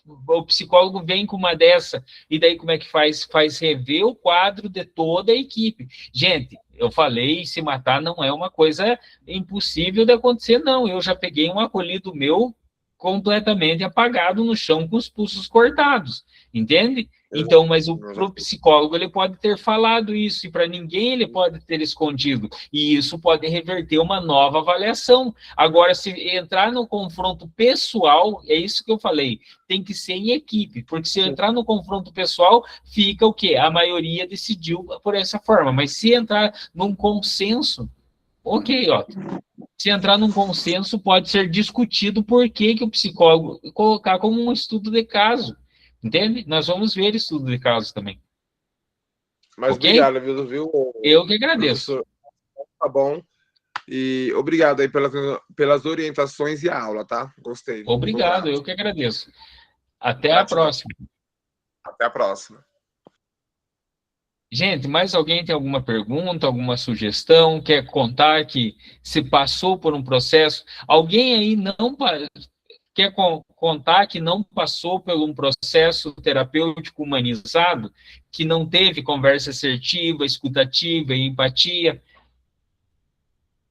o psicólogo vem com uma dessa, e daí como é que faz? Faz rever o quadro de toda a equipe. Gente, eu falei, se matar não é uma coisa impossível de acontecer, não. Eu já peguei um acolhido meu completamente apagado no chão com os pulsos cortados, entende? Então, mas pro psicólogo ele pode ter falado isso, e para ninguém ele pode ter escondido, e isso pode reverter uma nova avaliação. Agora, se entrar no confronto pessoal, é isso que eu falei, tem que ser em equipe, porque se entrar no confronto pessoal, fica o quê? A maioria decidiu por essa forma, mas se entrar num consenso, ok, ó. Se entrar num consenso, pode ser discutido por que o psicólogo colocar como um estudo de caso. Entende? Nós vamos ver estudo de caso também. Mas ok? obrigado, viu? Eu que agradeço. Professor. Tá bom. E obrigado aí pelas orientações e a aula, tá? Gostei. Obrigado, eu que agradeço. Até a Gratidão. próxima. Até a próxima. Gente, mais alguém tem alguma pergunta, alguma sugestão? Quer contar que se passou por um processo? Alguém aí não quer contar que não passou por um processo terapêutico humanizado, que não teve conversa assertiva, escutativa e empatia?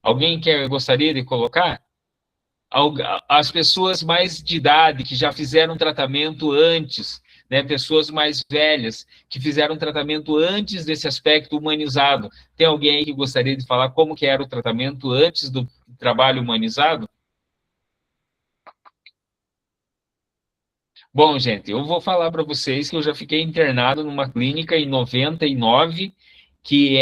Alguém gostaria de colocar? As pessoas mais de idade, que já fizeram tratamento antes, né, pessoas mais velhas, que fizeram tratamento antes desse aspecto humanizado. Tem alguém aí que gostaria de falar como que era o tratamento antes do trabalho humanizado? Bom, gente, eu vou falar para vocês que eu já fiquei internado numa clínica em 99, que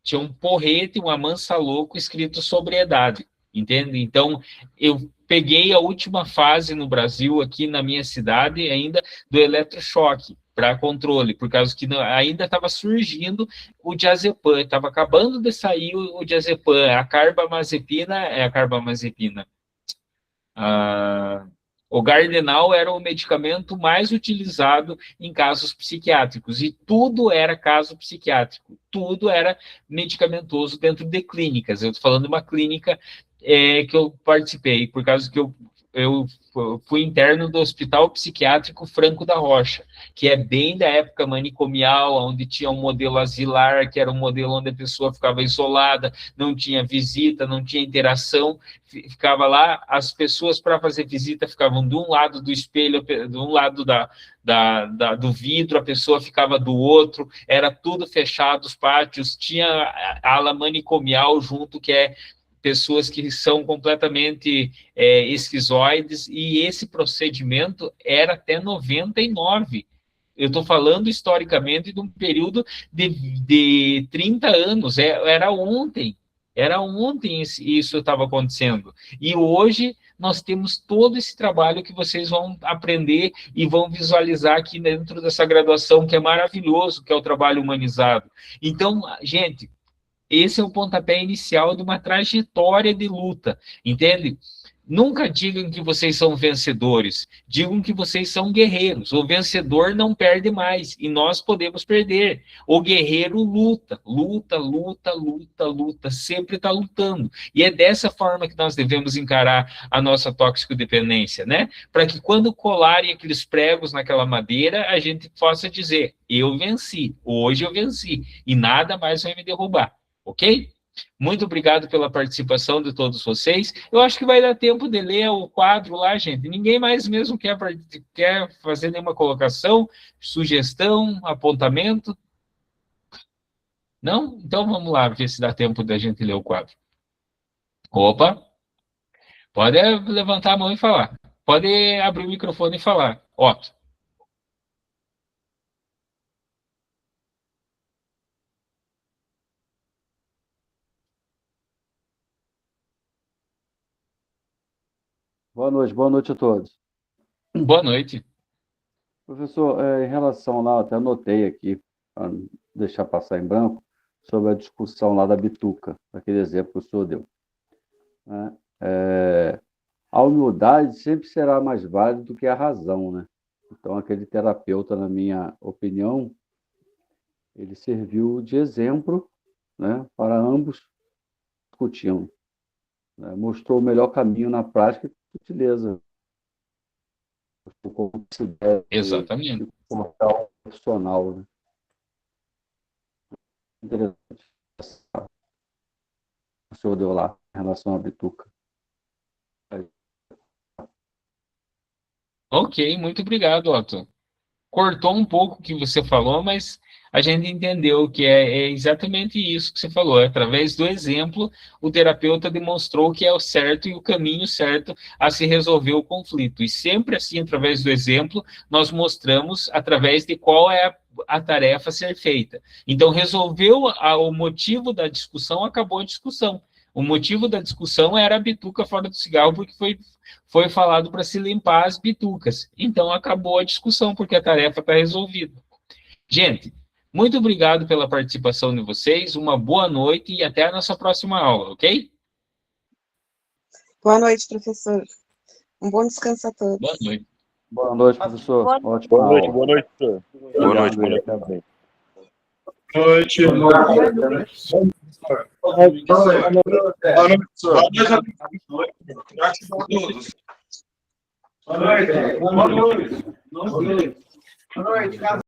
tinha um porrete, uma mansa louco escrito sobriedade, entende? Então, eu peguei a última fase no Brasil, aqui na minha cidade, ainda do eletrochoque para controle, por causa que ainda estava surgindo o diazepam, estava acabando de sair o diazepam, a carbamazepina. O Gardenal era o medicamento mais utilizado em casos psiquiátricos, e tudo era caso psiquiátrico, tudo era medicamentoso dentro de clínicas. Eu estou falando de uma clínica que eu participei, por causa que eu eu fui interno do Hospital Psiquiátrico Franco da Rocha, que é bem da época manicomial, onde tinha um modelo asilar, que era um modelo onde a pessoa ficava isolada, não tinha visita, não tinha interação, ficava lá, as pessoas para fazer visita ficavam de um lado do espelho, de um lado do vidro, a pessoa ficava do outro, era tudo fechado, os pátios, tinha a ala manicomial junto, que é pessoas que são completamente esquizoides, e esse procedimento era até 99. Eu estou falando historicamente de um período de 30 anos, era ontem isso estava acontecendo. E hoje nós temos todo esse trabalho que vocês vão aprender e vão visualizar aqui dentro dessa graduação, que é maravilhoso, que é o trabalho humanizado. Então, gente, esse é o pontapé inicial de uma trajetória de luta, entende? Nunca digam que vocês são vencedores, digam que vocês são guerreiros. O vencedor não perde mais, e nós podemos perder. O guerreiro luta, sempre está lutando. E é dessa forma que nós devemos encarar a nossa toxicodependência, né? Para que quando colarem aqueles pregos naquela madeira, a gente possa dizer, eu venci, hoje eu venci, e nada mais vai me derrubar. Ok? Muito obrigado pela participação de todos vocês. Eu acho que vai dar tempo de ler o quadro lá, gente. Ninguém mais mesmo quer fazer nenhuma colocação, sugestão, apontamento? Não? Então vamos lá, ver se dá tempo da gente ler o quadro. Opa! Pode levantar a mão e falar. Pode abrir o microfone e falar. Otto. Boa noite a todos. Boa noite. Professor, em relação lá, até anotei aqui, para não deixar passar em branco, sobre a discussão lá da bituca, aquele exemplo que o senhor deu. Né? A humildade sempre será mais válida do que a razão, né? Então, aquele terapeuta, na minha opinião, ele serviu de exemplo, né, para ambos discutindo. Né? Mostrou o melhor caminho na prática e utileza. Como se deve Exatamente. comportar um profissional, né? Interessante. O senhor deu lá em relação à bituca. Ok, muito obrigado, Otto. Cortou um pouco o que você falou, mas a gente entendeu que é exatamente isso que você falou. Através do exemplo, o terapeuta demonstrou que é o certo e o caminho certo a se resolver o conflito. E sempre assim, através do exemplo, nós mostramos através de qual é a tarefa a ser feita. Então, resolveu o motivo da discussão, acabou a discussão. O motivo da discussão era a bituca fora do cigarro, porque foi falado para se limpar as bitucas. Então, acabou a discussão, porque a tarefa está resolvida. Gente, muito obrigado pela participação de vocês, uma boa noite e até a nossa próxima aula, ok? Boa noite, professor. Um bom descanso a todos. Boa noite. Boa noite, professor. Boa Ótima Boa noite, aula. boa noite, professor. Boa noite, boa noite. Também. Boa noite. Boa noite, professor. Graças a todos. Boa noite. Boa noite. Boa noite.